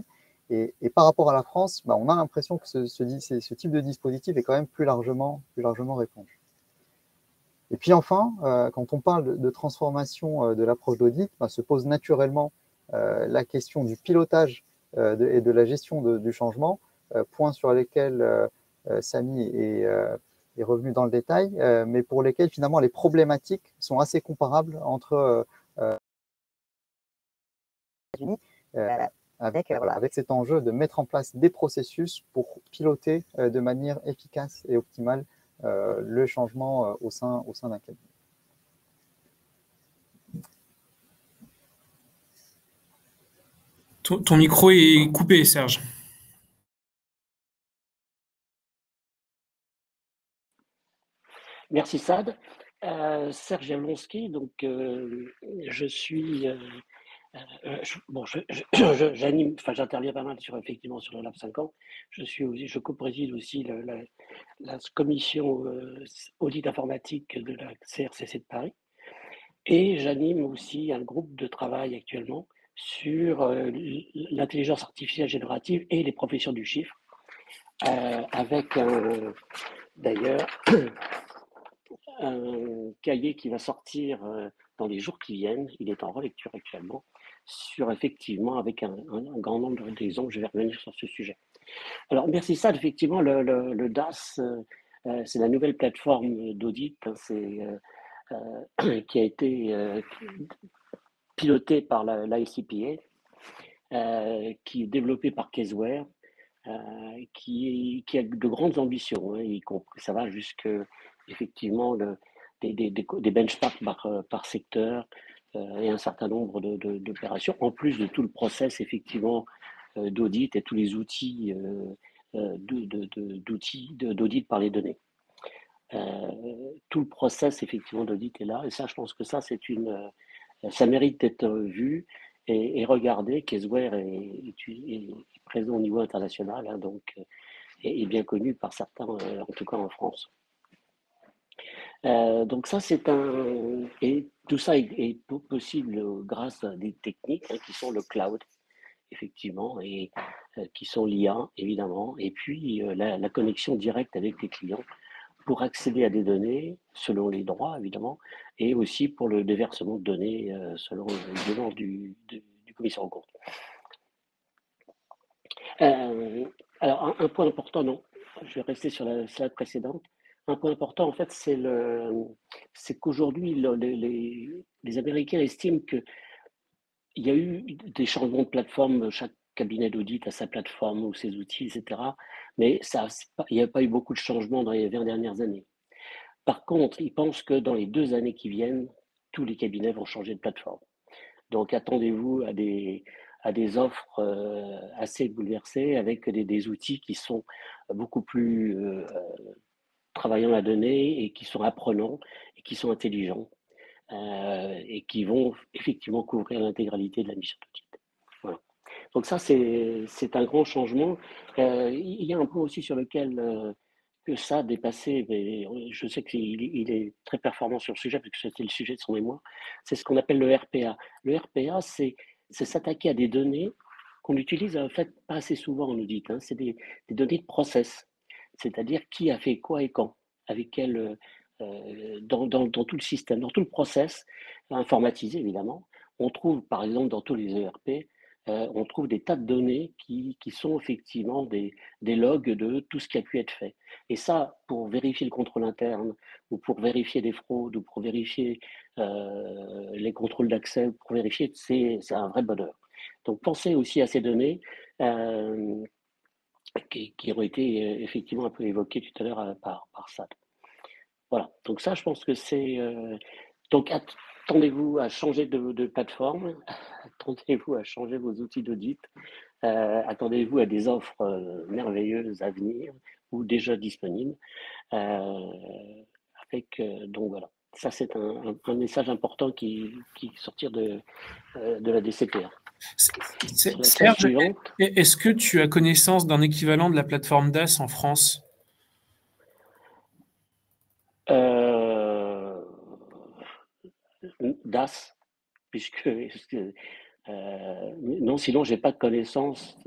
Et par rapport à la France, on a l'impression que ce type de dispositif est quand même plus largement répandu. Et puis enfin, quand on parle de transformation de l'approche d'audit, se pose naturellement la question du pilotage et de la gestion du changement, point sur lesquels Samy est revenu dans le détail, mais pour lesquels finalement les problématiques sont assez comparables entre avec cet enjeu de mettre en place des processus pour piloter de manière efficace et optimale le changement au sein d'un cabinet. Ton micro est coupé, Serge. Merci Sad. Serge Jablonski, donc je suis j'interviens pas mal effectivement sur le Lab 5 ans. Je co-préside aussi la commission audit informatique de la CRCC de Paris. Et j'anime aussi un groupe de travail actuellement sur l'intelligence artificielle générative et les professions du chiffre, avec d'ailleurs un cahier qui va sortir dans les jours qui viennent, il est en relecture actuellement, sur effectivement, avec un grand nombre d'exemples, je vais revenir sur ce sujet. Alors, merci Sad, effectivement, le DAS, c'est la nouvelle plateforme d'audit, qui a été pilotée par l'ICPA, qui est développée par Caseware, qui a de grandes ambitions, y compris, ça va jusque effectivement des benchmarks par secteur et un certain nombre d'opérations, en plus de tout le process effectivement d'audit et tous les outils d'audit par les données. Tout le process effectivement d'audit est là, et ça, je pense que ça, ça mérite d'être vu et regardé. Caseware est présent au niveau international, hein, donc est bien connu par certains, en tout cas en France. Donc ça, et tout ça est possible grâce à des techniques qui sont le cloud, effectivement, et qui sont l'IA, évidemment, et puis la connexion directe avec les clients pour accéder à des données selon les droits, évidemment, et aussi pour le déversement de données selon les demandes du commissaire aux comptes. Alors, un point important, non, je vais rester sur la slide précédente. Un point important, en fait, c'est qu'aujourd'hui, les Américains estiment qu'il y a eu des changements de plateforme, chaque cabinet d'audit a sa plateforme ou ses outils, etc. Mais il n'y a pas eu beaucoup de changements dans les 20 dernières années. Par contre, ils pensent que dans les 2 années qui viennent, tous les cabinets vont changer de plateforme. Donc, attendez-vous à des offres assez bouleversées avec des outils qui sont beaucoup plus travaillant la donnée et qui sont apprenants et qui sont intelligents et qui vont effectivement couvrir l'intégralité de la mission d'audit. Voilà. Donc ça, c'est un grand changement. Il y a un point aussi sur lequel que ça a dépassé, mais je sais qu'il est très performant sur le sujet, parce que c'était le sujet de son mémoire, c'est ce qu'on appelle le RPA. Le RPA, c'est s'attaquer à des données qu'on utilise en fait pas assez souvent en audit. Hein. C'est des données de process, c'est-à-dire qui a fait quoi et quand, avec quel, dans tout le système, dans tout le process, informatisé évidemment. On trouve par exemple dans tous les ERP, on trouve des tas de données qui sont effectivement des logs de tout ce qui a pu être fait. Et ça, pour vérifier le contrôle interne, ou pour vérifier des fraudes, ou pour vérifier les contrôles d'accès, pour vérifier, c'est un vrai bonheur. Donc pensez aussi à ces données qui ont été effectivement un peu évoquées tout à l'heure par Sad. Voilà, donc ça, je pense que c'est... donc attendez-vous à changer de plateforme, attendez-vous à changer vos outils d'audit, attendez-vous à des offres merveilleuses à venir ou déjà disponibles. Donc voilà, ça c'est un message important qui sortir de la DCPA. Serge, est-ce que tu as connaissance d'un équivalent de la plateforme DAS en France ? DAS, puisque non, sinon j'ai pas de connaissance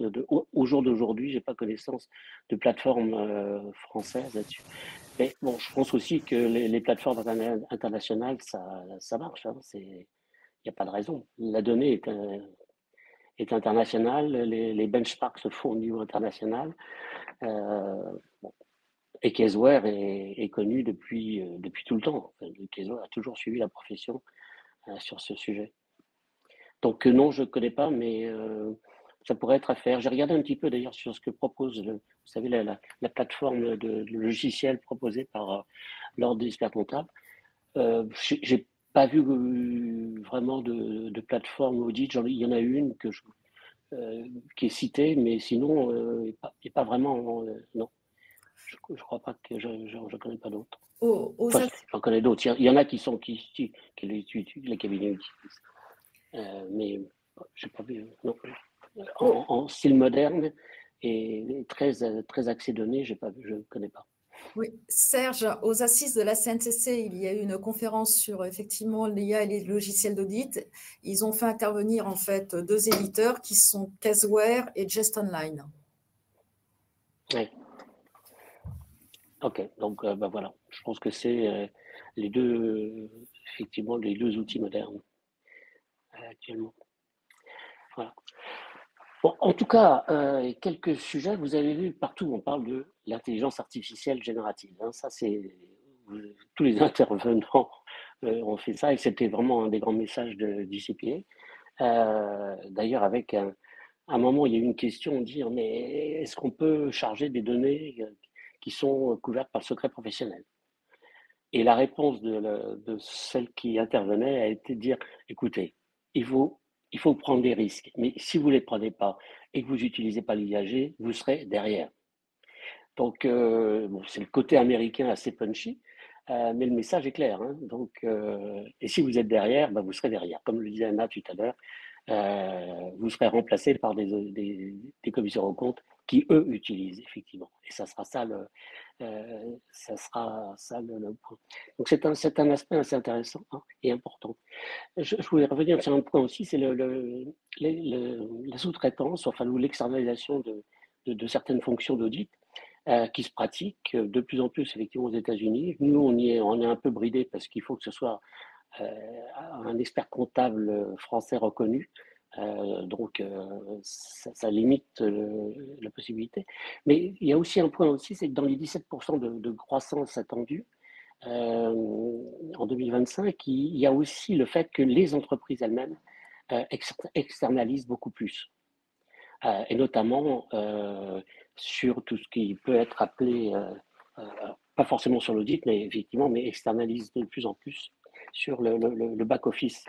au jour d'aujourd'hui, j'ai pas connaissance de plateforme française là-dessus. Mais bon, je pense aussi que les plateformes internationales, ça marche. Hein, il n'y a pas de raison. La donnée est internationale, les benchmarks se font au niveau international. Bon. Et Caseware est connu depuis tout le temps. Caseware a toujours suivi la profession sur ce sujet. Donc non, je ne connais pas, mais ça pourrait être à faire. J'ai regardé un petit peu d'ailleurs sur ce que propose, vous savez, la plateforme de logiciel proposée par l'Ordre des experts comptables. J'ai pas vu vraiment de plateforme audit. Il y en a une qui est citée, mais sinon, il n'y a pas vraiment. Non, je ne crois pas que je connais pas d'autres. Enfin, j'en connais d'autres. Il y en a qui les cabinets utilisent. Mais je n'ai pas vu. Non. En style moderne et très axé données, je ne connais pas. Oui, Serge, aux assises de la CNCC, il y a eu une conférence sur effectivement l'IA et les logiciels d'audit. Ils ont fait intervenir en fait 2 éditeurs qui sont Caseware et Just Online. Oui. Ok, donc bah voilà, je pense que c'est les deux, effectivement, les 2 outils modernes actuellement. Voilà. Bon, en tout cas, quelques sujets, vous avez vu partout, on parle de l'intelligence artificielle générative. Hein, ça, c'est tous les intervenants ont fait ça et c'était vraiment un des grands messages de DCPA. D'ailleurs, avec un moment, il y a eu une question, dire mais est-ce qu'on peut charger des données qui sont couvertes par le secret professionnel? Et la réponse de celle qui intervenait a été de dire, écoutez, il faut prendre des risques, mais si vous ne les prenez pas et que vous n'utilisez pas l'IAG, vous serez derrière. Donc, bon, c'est le côté américain assez punchy, mais le message est clair. Hein. Donc, et si vous êtes derrière, bah, vous serez derrière. Comme le disait Anna tout à l'heure, vous serez remplacé par des commissaires aux comptes qui, eux, utilisent, effectivement. Et ça sera ça le point. Donc, c'est un aspect assez intéressant hein, et important. Je voulais revenir sur un point aussi, c'est la sous-traitance, enfin, ou l'externalisation de certaines fonctions d'audit qui se pratiquent de plus en plus, effectivement, aux États-Unis. Nous, on est un peu bridé parce qu'il faut que ce soit un expert comptable français reconnu. Donc, ça limite la possibilité. Mais il y a aussi un point aussi, c'est que dans les 17% de croissance attendue en 2025, il y a aussi le fait que les entreprises elles-mêmes externalisent beaucoup plus. Et notamment sur tout ce qui peut être appelé, pas forcément sur l'audit, mais effectivement, mais externalisent de plus en plus sur le back-office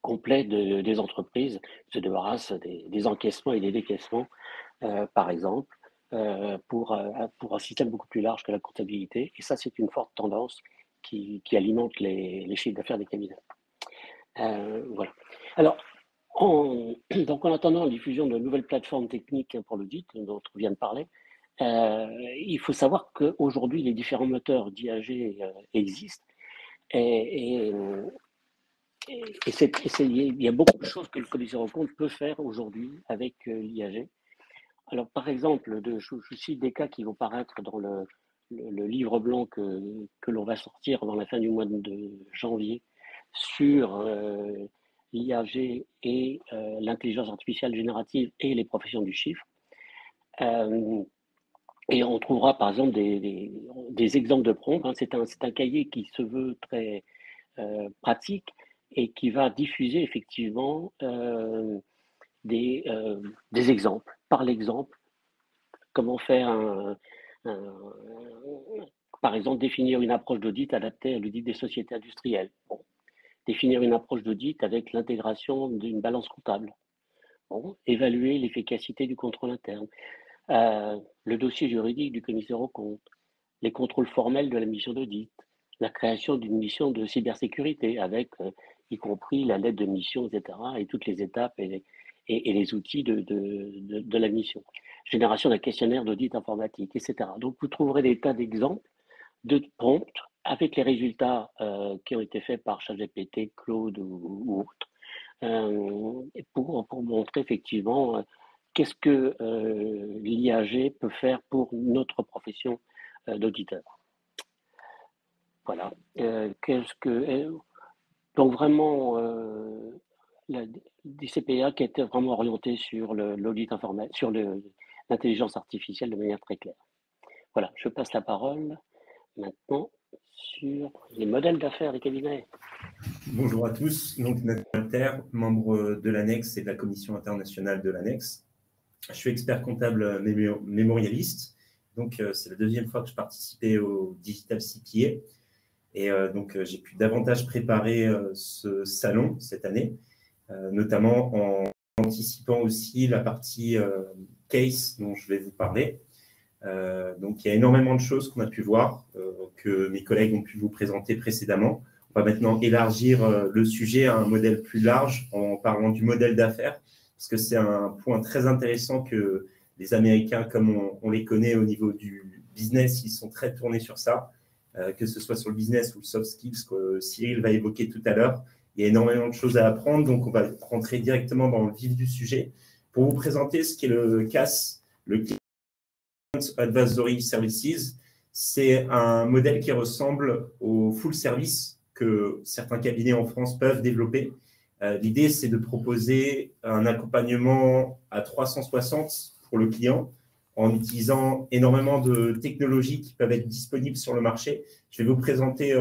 complet des entreprises, se débarrassent des encaissements et des décaissements, par exemple, pour un système beaucoup plus large que la comptabilité. Et ça, c'est une forte tendance qui alimente les chiffres d'affaires des cabinets. Voilà. Alors, donc en attendant la diffusion de nouvelles plateformes techniques pour l'audit, dont on vient de parler, il faut savoir qu'aujourd'hui, les différents moteurs d'IAG existent. Et il y a beaucoup de choses que le commissaire aux comptes peut faire aujourd'hui avec l'IAG. Alors, par exemple, je cite des cas qui vont paraître dans le livre blanc que l'on va sortir dans la fin du mois de janvier sur l'IAG et l'intelligence artificielle générative et les professions du chiffre. Et on trouvera par exemple des exemples de prompts. Hein. C'est un cahier qui se veut très pratique et qui va diffuser effectivement des exemples. Par l'exemple, comment faire par exemple, définir une approche d'audit adaptée à l'audit des sociétés industrielles. Bon. Définir une approche d'audit avec l'intégration d'une balance comptable. Bon. Évaluer l'efficacité du contrôle interne. Le dossier juridique du commissaire aux comptes. Les contrôles formels de la mission d'audit. La création d'une mission de cybersécurité avec, y compris la lettre de mission, etc. et toutes les étapes et les outils de la mission. Génération d'un questionnaire d'audit informatique, etc. Donc, vous trouverez des tas d'exemples de prompts avec les résultats qui ont été faits par ChatGPT, Claude ou autres, pour montrer effectivement qu'est-ce que l'IAG peut faire pour notre profession d'auditeur. Voilà. Donc vraiment, la DCPA qui était vraiment orientée sur l'audit informatique, sur l'intelligence artificielle de manière très claire. Voilà, je passe la parole maintenant sur les modèles d'affaires des cabinets. Bonjour à tous, donc Nathan Inter, membre de l'ANEX et de la commission internationale de l'ANEX. Je suis expert comptable mémorialiste, donc c'est la 2e fois que je participais au Digital CPA. Et donc, j'ai pu davantage préparer ce salon cette année, notamment en anticipant aussi la partie case dont je vais vous parler. Donc, il y a énormément de choses qu'on a pu voir, que mes collègues ont pu vous présenter précédemment. On va maintenant élargir le sujet à un modèle plus large en parlant du modèle d'affaires, parce que c'est un point très intéressant que Les Américains, comme on les connaît au niveau du business, ils sont très tournés sur ça, que ce soit sur le business ou le soft skills que Cyril va évoquer tout à l'heure. Il y a énormément de choses à apprendre, donc on va rentrer directement dans le vif du sujet pour vous présenter ce qu'est le CAS, le Client Advisory Services. C'est un modèle qui ressemble au full service que certains cabinets en France peuvent développer. L'idée, c'est de proposer un accompagnement à 360 pour le client en utilisant énormément de technologies qui peuvent être disponibles sur le marché. Je vais vous présenter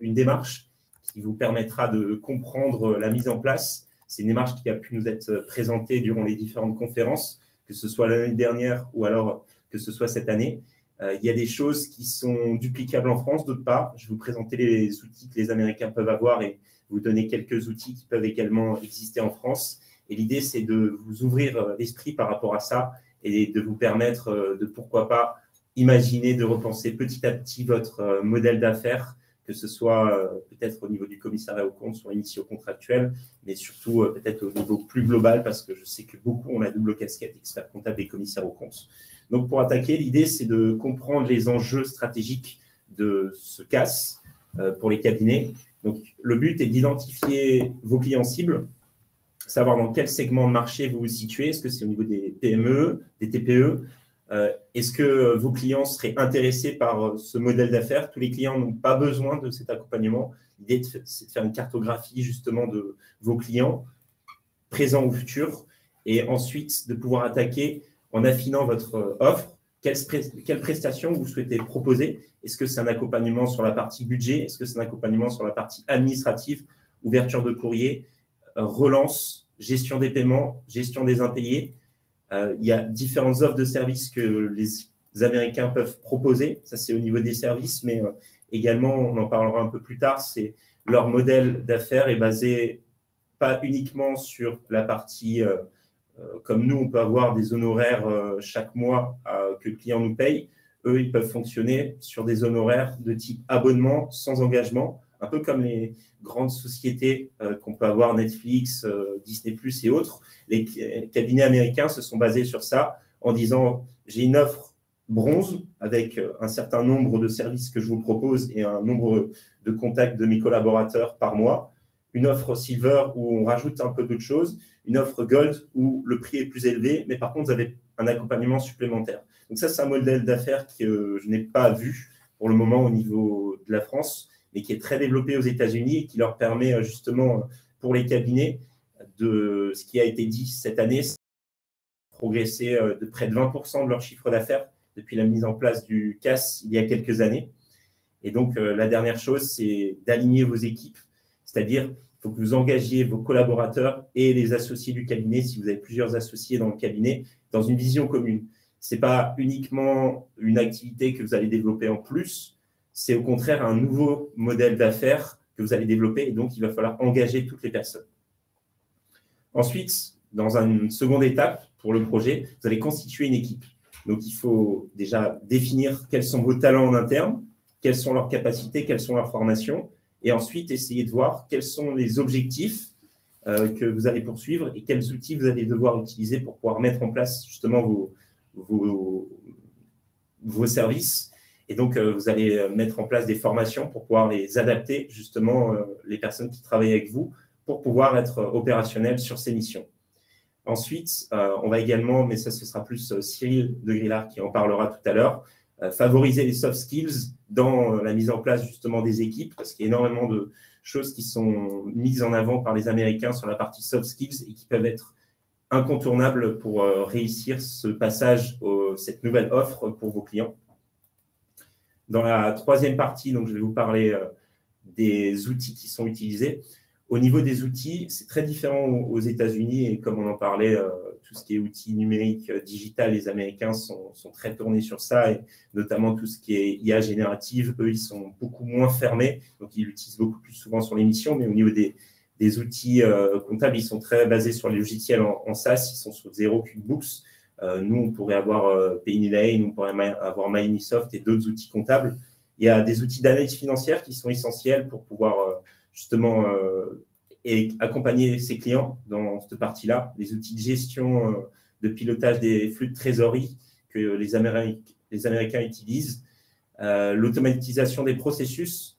une démarche qui vous permettra de comprendre la mise en place. C'est une démarche qui a pu nous être présentée durant les différentes conférences, que ce soit l'année dernière ou alors que ce soit cette année. Il y a des choses qui sont duplicables en France, d'autres pas. Je vais vous présenter les outils que les Américains peuvent avoir et vous donner quelques outils qui peuvent également exister en France. Et l'idée, c'est de vous ouvrir l'esprit par rapport à ça et de vous permettre de, pourquoi pas, imaginer, de repenser petit à petit votre modèle d'affaires, que ce soit peut-être au niveau du commissariat aux comptes sur les missions contractuelles, mais surtout peut-être au niveau plus global, parce que je sais que beaucoup ont la double casquette, expert comptable et commissaire aux comptes. Donc, pour attaquer, l'idée, c'est de comprendre les enjeux stratégiques de ce CAS pour les cabinets. Donc, le but est d'identifier vos clients cibles, savoir dans quel segment de marché vous vous situez. Est-ce que c'est au niveau des PME, des TPE? Est-ce que vos clients seraient intéressés par ce modèle d'affaires? Tous les clients n'ont pas besoin de cet accompagnement. L'idée, c'est de faire une cartographie justement de vos clients, présents ou futurs, et ensuite de pouvoir attaquer en affinant votre offre. Quelles prestations vous souhaitez proposer? Est-ce que c'est un accompagnement sur la partie budget? Est-ce que c'est un accompagnement sur la partie administrative, ouverture de courrier, relance, gestion des paiements, gestion des impayés? Il y a différentes offres de services que les Américains peuvent proposer. Ça, c'est au niveau des services, mais également, on en parlera un peu plus tard, c'est leur modèle d'affaires est basé pas uniquement sur la partie, comme nous, on peut avoir des honoraires chaque mois que le client nous paye. Eux, ils peuvent fonctionner sur des honoraires de type abonnement sans engagement, un peu comme les grandes sociétés qu'on peut avoir, Netflix, Disney+, et autres. Les cabinets américains se sont basés sur ça en disant « j'ai une offre bronze avec un certain nombre de services que je vous propose et un nombre de contacts de mes collaborateurs par mois. Une offre silver où on rajoute un peu d'autres choses. Une offre gold où le prix est plus élevé, mais par contre, vous avez un accompagnement supplémentaire. » Donc ça, c'est un modèle d'affaires que je n'ai pas vu pour le moment au niveau de la France, mais qui est très développé aux États-Unis et qui leur permet justement pour les cabinets de ce qui a été dit cette année, progresser de près de 20% de leur chiffre d'affaires depuis la mise en place du CAS il y a quelques années. Et donc, la dernière chose, c'est d'aligner vos équipes, c'est-à-dire il faut que vous engagiez vos collaborateurs et les associés du cabinet, si vous avez plusieurs associés dans le cabinet, dans une vision commune. Ce n'est pas uniquement une activité que vous allez développer en plus, c'est au contraire un nouveau modèle d'affaires que vous allez développer et donc il va falloir engager toutes les personnes. Ensuite, dans une seconde étape pour le projet, vous allez constituer une équipe. Donc, il faut déjà définir quels sont vos talents en interne, quelles sont leurs capacités, quelles sont leurs formations, et ensuite essayer de voir quels sont les objectifs que vous allez poursuivre et quels outils vous allez devoir utiliser pour pouvoir mettre en place justement vos services. Et donc, vous allez mettre en place des formations pour pouvoir les adapter, justement, les personnes qui travaillent avec vous, pour pouvoir être opérationnels sur ces missions. Ensuite, on va également, mais ça, ce sera plus Cyril de Grillard qui en parlera tout à l'heure, favoriser les soft skills dans la mise en place, justement, des équipes, parce qu'il y a énormément de choses qui sont mises en avant par les Américains sur la partie soft skills et qui peuvent être incontournables pour réussir ce passage, cette nouvelle offre pour vos clients. Dans la troisième partie, donc, je vais vous parler des outils qui sont utilisés. Au niveau des outils, c'est très différent aux États-Unis et comme on en parlait, tout ce qui est outils numériques digital, les Américains sont très tournés sur ça et notamment tout ce qui est IA générative, eux, ils sont beaucoup moins fermés, donc ils l'utilisent beaucoup plus souvent sur les missions, mais au niveau des outils comptables, ils sont très basés sur les logiciels en SaaS, ils sont sur Xero, QuickBooks. Nous, on pourrait avoir Penny Lane, on pourrait avoir Microsoft et d'autres outils comptables. Il y a des outils d'analyse financière qui sont essentiels pour pouvoir et accompagner ses clients dans cette partie-là, des outils de gestion de pilotage des flux de trésorerie que les Américains utilisent, l'automatisation des processus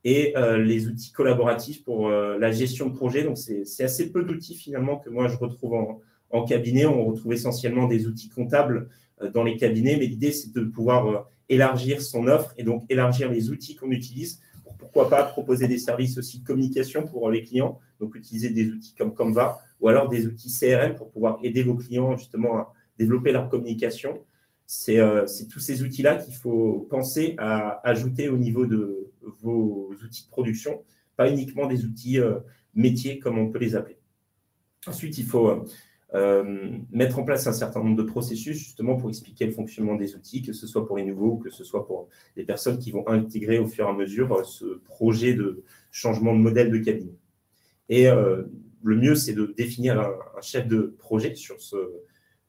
et les outils collaboratifs pour la gestion de projet. Donc, c'est assez peu d'outils finalement que moi je retrouve en cabinet. On retrouve essentiellement des outils comptables dans les cabinets, mais l'idée, c'est de pouvoir élargir son offre et donc élargir les outils qu'on utilise pour, pourquoi pas, proposer des services aussi de communication pour les clients, donc utiliser des outils comme Canva ou alors des outils CRM pour pouvoir aider vos clients justement à développer leur communication. C'est tous ces outils-là qu'il faut penser à ajouter au niveau de vos outils de production, pas uniquement des outils métiers comme on peut les appeler. Ensuite, il faut mettre en place un certain nombre de processus justement pour expliquer le fonctionnement des outils, que ce soit pour les nouveaux ou que ce soit pour les personnes qui vont intégrer au fur et à mesure ce projet de changement de modèle de cabinet. Et le mieux, c'est de définir un chef de projet sur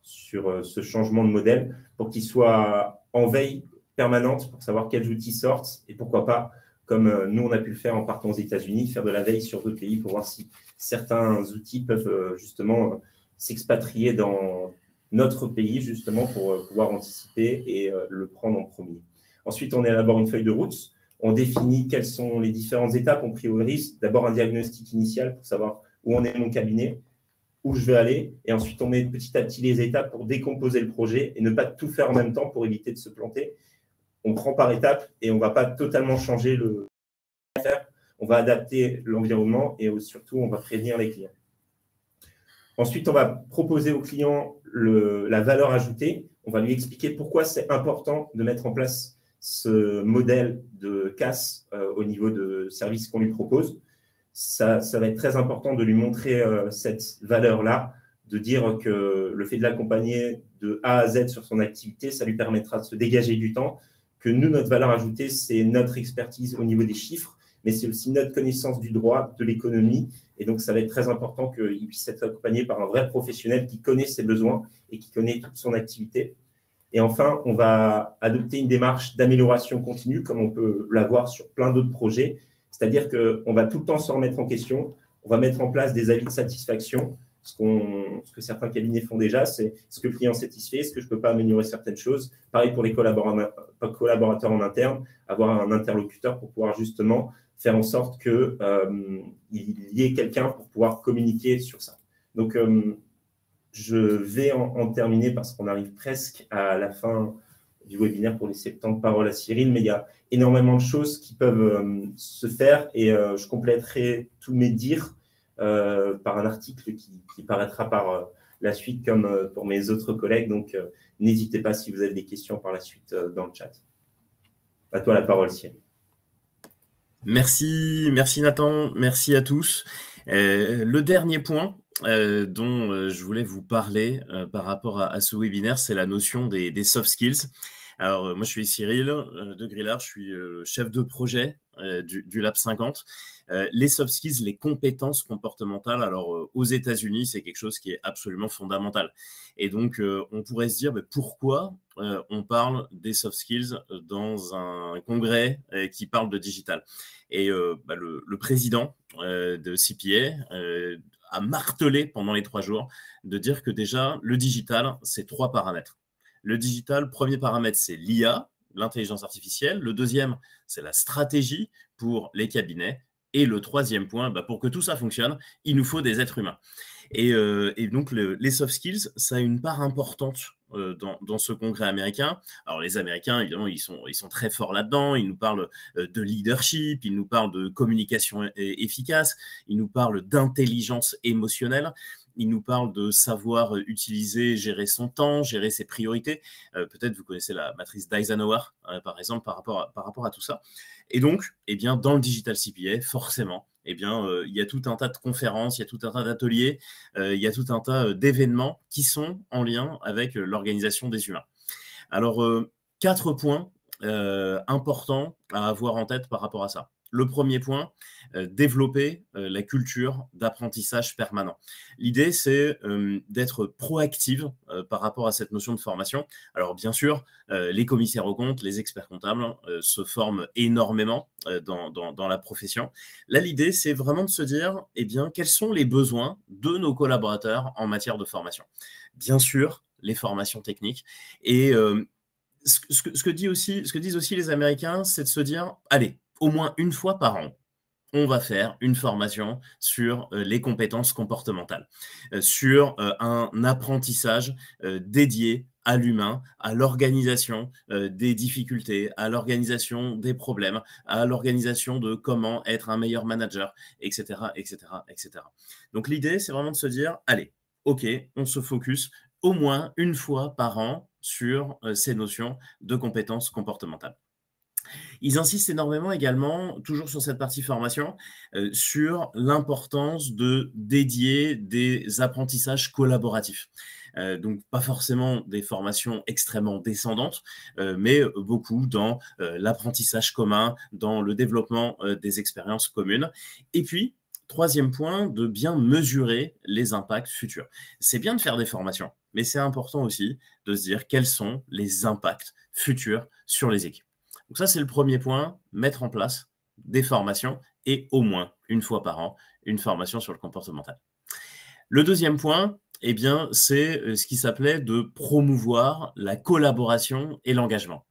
ce changement de modèle pour qu'il soit en veille permanente pour savoir quels outils sortent et pourquoi pas, comme nous, on a pu le faire en partant aux États-Unis, faire de la veille sur d'autres pays pour voir si certains outils peuvent justement s'expatrier dans notre pays justement pour pouvoir anticiper et le prendre en premier. Ensuite, on élabore une feuille de route. On définit quelles sont les différentes étapes. On priorise d'abord un diagnostic initial pour savoir où en est mon cabinet, où je vais aller. Et ensuite, on met petit à petit les étapes pour décomposer le projet et ne pas tout faire en même temps pour éviter de se planter. On prend par étapes et on ne va pas totalement changer le faire. On va adapter l'environnement et surtout, on va prévenir les clients. Ensuite, on va proposer au client la valeur ajoutée. On va lui expliquer pourquoi c'est important de mettre en place ce modèle de CAS au niveau de services qu'on lui propose. Ça va être très important de lui montrer cette valeur-là, de dire que le fait de l'accompagner de A à Z sur son activité, ça lui permettra de se dégager du temps, que nous, notre valeur ajoutée, c'est notre expertise au niveau des chiffres, mais c'est aussi notre connaissance du droit, de l'économie. Et donc, ça va être très important qu'il puisse être accompagné par un vrai professionnel qui connaît ses besoins et qui connaît toute son activité. Et enfin, on va adopter une démarche d'amélioration continue, comme on peut l'avoir sur plein d'autres projets. C'est-à-dire qu'on va tout le temps se remettre en question. On va mettre en place des avis de satisfaction. Ce que certains cabinets font déjà, c'est est-ce que le client est satisfait, est-ce que je ne peux pas améliorer certaines choses. Pareil pour les collaborateurs en interne, avoir un interlocuteur pour pouvoir justement faire en sorte qu'il y ait quelqu'un pour pouvoir communiquer sur ça. Donc, je vais en terminer parce qu'on arrive presque à la fin du webinaire pour laisser le temps de parole à Cyril, mais il y a énormément de choses qui peuvent se faire et je compléterai tous mes dires par un article qui paraîtra par la suite comme pour mes autres collègues. Donc, n'hésitez pas si vous avez des questions par la suite dans le chat. À toi la parole, Cyril. Merci Nathan, merci à tous. Le dernier point dont je voulais vous parler par rapport à ce webinaire, c'est la notion des soft skills. Alors, moi, je suis Cyril de Grillard, je suis chef de projet du Lab 50. Les soft skills, les compétences comportementales, alors aux États-Unis, c'est quelque chose qui est absolument fondamental. Et donc, on pourrait se dire pourquoi on parle des soft skills dans un congrès qui parle de digital. Et le président de CPA a martelé pendant les 3 jours de dire que déjà, le digital, c'est 3 paramètres. Le digital, premier paramètre, c'est l'IA, l'intelligence artificielle. Le deuxième, c'est la stratégie pour les cabinets. Et le troisième point, pour que tout ça fonctionne, il nous faut des êtres humains. Et donc, les soft skills, ça a une part importante dans ce congrès américain. Alors, les Américains, évidemment, ils sont très forts là-dedans. Ils nous parlent de leadership, ils nous parlent de communication efficace, ils nous parlent d'intelligence émotionnelle. Il nous parle de savoir utiliser, gérer son temps, gérer ses priorités. Peut-être vous connaissez la matrice d'Eisenhower, par exemple, par rapport à tout ça. Et donc, dans le Digital CPA, forcément, il y a tout un tas de conférences, il y a tout un tas d'ateliers, il y a tout un tas d'événements qui sont en lien avec l'organisation des humains. Alors, 4 points importants à avoir en tête par rapport à ça. Le premier point, développer la culture d'apprentissage permanent. L'idée, c'est d'être proactive par rapport à cette notion de formation. Alors, bien sûr, les commissaires aux comptes, les experts comptables se forment énormément dans la profession. Là, l'idée, c'est vraiment de se dire, eh bien, quels sont les besoins de nos collaborateurs en matière de formation. Bien sûr, les formations techniques. Et ce que disent aussi les Américains, c'est de se dire, allez, au moins une fois par an, on va faire une formation sur les compétences comportementales, sur un apprentissage dédié à l'humain, à l'organisation des difficultés, à l'organisation des problèmes, à l'organisation de comment être un meilleur manager, etc., etc., etc. Donc l'idée, c'est vraiment de se dire, allez, ok, on se focus au moins une fois par an sur ces notions de compétences comportementales. Ils insistent énormément également, toujours sur cette partie formation, sur l'importance de dédier des apprentissages collaboratifs. Donc, pas forcément des formations extrêmement descendantes, mais beaucoup dans l'apprentissage commun, dans le développement des expériences communes. Et puis, troisième point, de bien mesurer les impacts futurs. C'est bien de faire des formations, mais c'est important aussi de se dire quels sont les impacts futurs sur les équipes. Donc ça, c'est le premier point, mettre en place des formations et au moins une fois par an, une formation sur le comportemental. Le deuxième point, eh bien, c'est ce qui s'appelait de promouvoir la collaboration et l'engagement.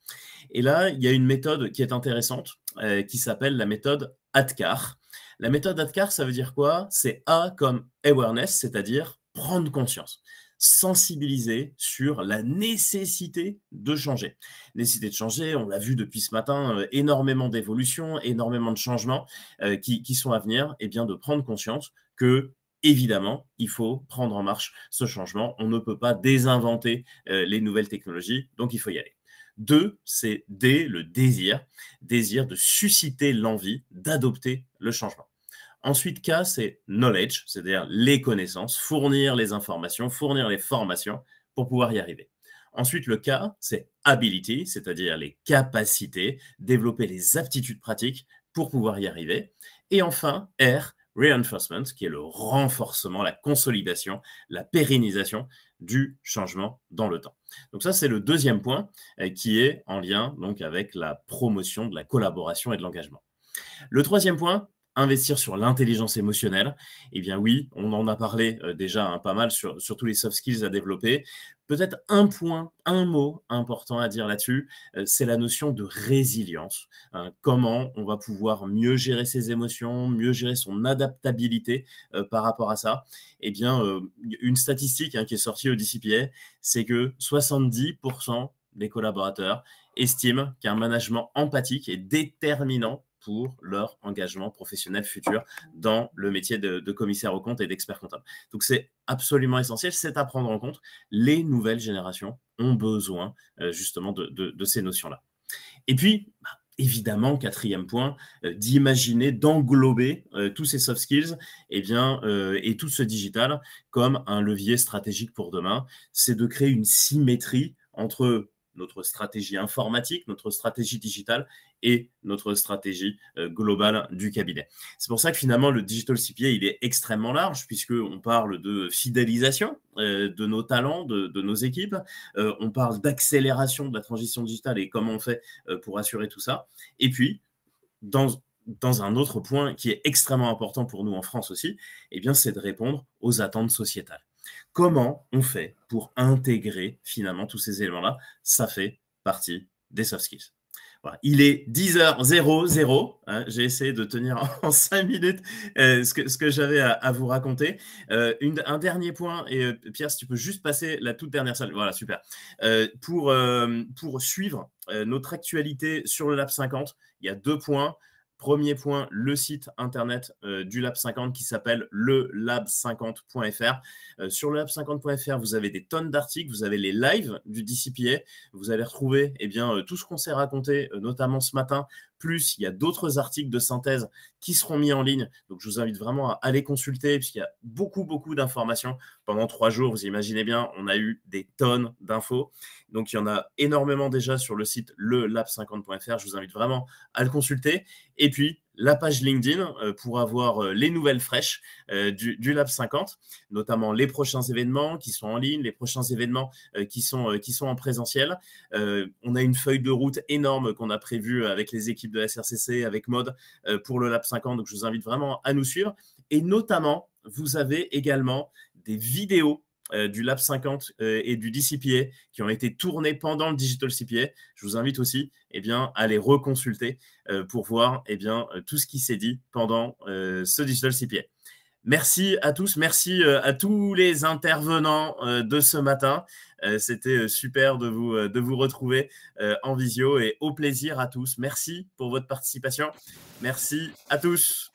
Et là, il y a une méthode qui est intéressante qui s'appelle la méthode ADKAR. La méthode ADKAR, ça veut dire quoi? C'est A comme awareness, c'est-à-dire prendre conscience. Sensibiliser sur la nécessité de changer. Nécessité de changer, on l'a vu depuis ce matin, énormément d'évolutions, énormément de changements qui sont à venir, et bien de prendre conscience que, évidemment, il faut prendre en marche ce changement. On ne peut pas désinventer les nouvelles technologies, donc il faut y aller. 2, c'est D, le désir de susciter l'envie d'adopter le changement. Ensuite, K, c'est knowledge, c'est-à-dire les connaissances, fournir les informations, fournir les formations pour pouvoir y arriver. Ensuite, le K, c'est ability, c'est-à-dire les capacités, développer les aptitudes pratiques pour pouvoir y arriver. Et enfin, R, reinforcement, qui est le renforcement, la consolidation, la pérennisation du changement dans le temps. Donc ça, c'est le deuxième point qui est en lien donc, avec la promotion de la collaboration et de l'engagement. Le troisième point, investir sur l'intelligence émotionnelle. Eh bien oui, on en a parlé déjà pas mal sur tous les soft skills à développer. Peut-être un point, un mot important à dire là-dessus, c'est la notion de résilience. Comment on va pouvoir mieux gérer ses émotions, mieux gérer son adaptabilité par rapport à ça. Eh bien, une statistique qui est sortie au DCPA, c'est que 70% des collaborateurs estiment qu'un management empathique est déterminant pour leur engagement professionnel futur dans le métier de commissaire aux comptes et d'expert comptable. Donc, c'est absolument essentiel, c'est à prendre en compte. Les nouvelles générations ont besoin justement de ces notions-là. Et puis, évidemment, quatrième point, d'imaginer, d'englober tous ces soft skills et tout ce digital comme un levier stratégique pour demain. C'est de créer une symétrie entre notre stratégie informatique, notre stratégie digitale et notre stratégie globale du cabinet. C'est pour ça que finalement, le Digital CPA, il est extrêmement large puisqu'on parle de fidélisation de nos talents, de nos équipes. On parle d'accélération de la transition digitale et comment on fait pour assurer tout ça. Et puis, dans un autre point qui est extrêmement important pour nous en France aussi, eh bien, c'est de répondre aux attentes sociétales. Comment on fait pour intégrer finalement tous ces éléments-là? Ça fait partie des soft skills. Voilà. Il est 10h00. Hein, j'ai essayé de tenir en 5 minutes ce que j'avais à vous raconter. Un dernier point, et Pierre, si tu peux juste passer la toute dernière salle. Voilà, super. Pour suivre notre actualité sur le Lab 50, il y a 2 points. Premier point, le site internet du Lab 50 qui s'appelle lelab50.fr. Sur le lab50.fr, vous avez des tonnes d'articles, vous avez les lives du DCPA, vous allez retrouver tout ce qu'on s'est raconté, notamment ce matin, plus il y a d'autres articles de synthèse qui seront mis en ligne. Donc, je vous invite vraiment à aller consulter puisqu'il y a beaucoup d'informations. Pendant 3 jours, vous imaginez bien, on a eu des tonnes d'infos. Donc, il y en a énormément déjà sur le site lelab50.fr. Je vous invite vraiment à le consulter. Et puis, la page LinkedIn pour avoir les nouvelles fraîches du Lab 50, notamment les prochains événements qui sont en ligne, les prochains événements qui sont en présentiel. On a une feuille de route énorme qu'on a prévue avec les équipes de SRCC, avec Mode pour le Lab 50. Donc, je vous invite vraiment à nous suivre. Et notamment, vous avez également des vidéos du Lab 50 et du DCPA qui ont été tournés pendant le Digital CPA. Je vous invite aussi à les reconsulter pour voir tout ce qui s'est dit pendant ce Digital CPA. Merci à tous, merci à tous les intervenants de ce matin. C'était super de vous retrouver en visio et au plaisir à tous. Merci pour votre participation. Merci à tous.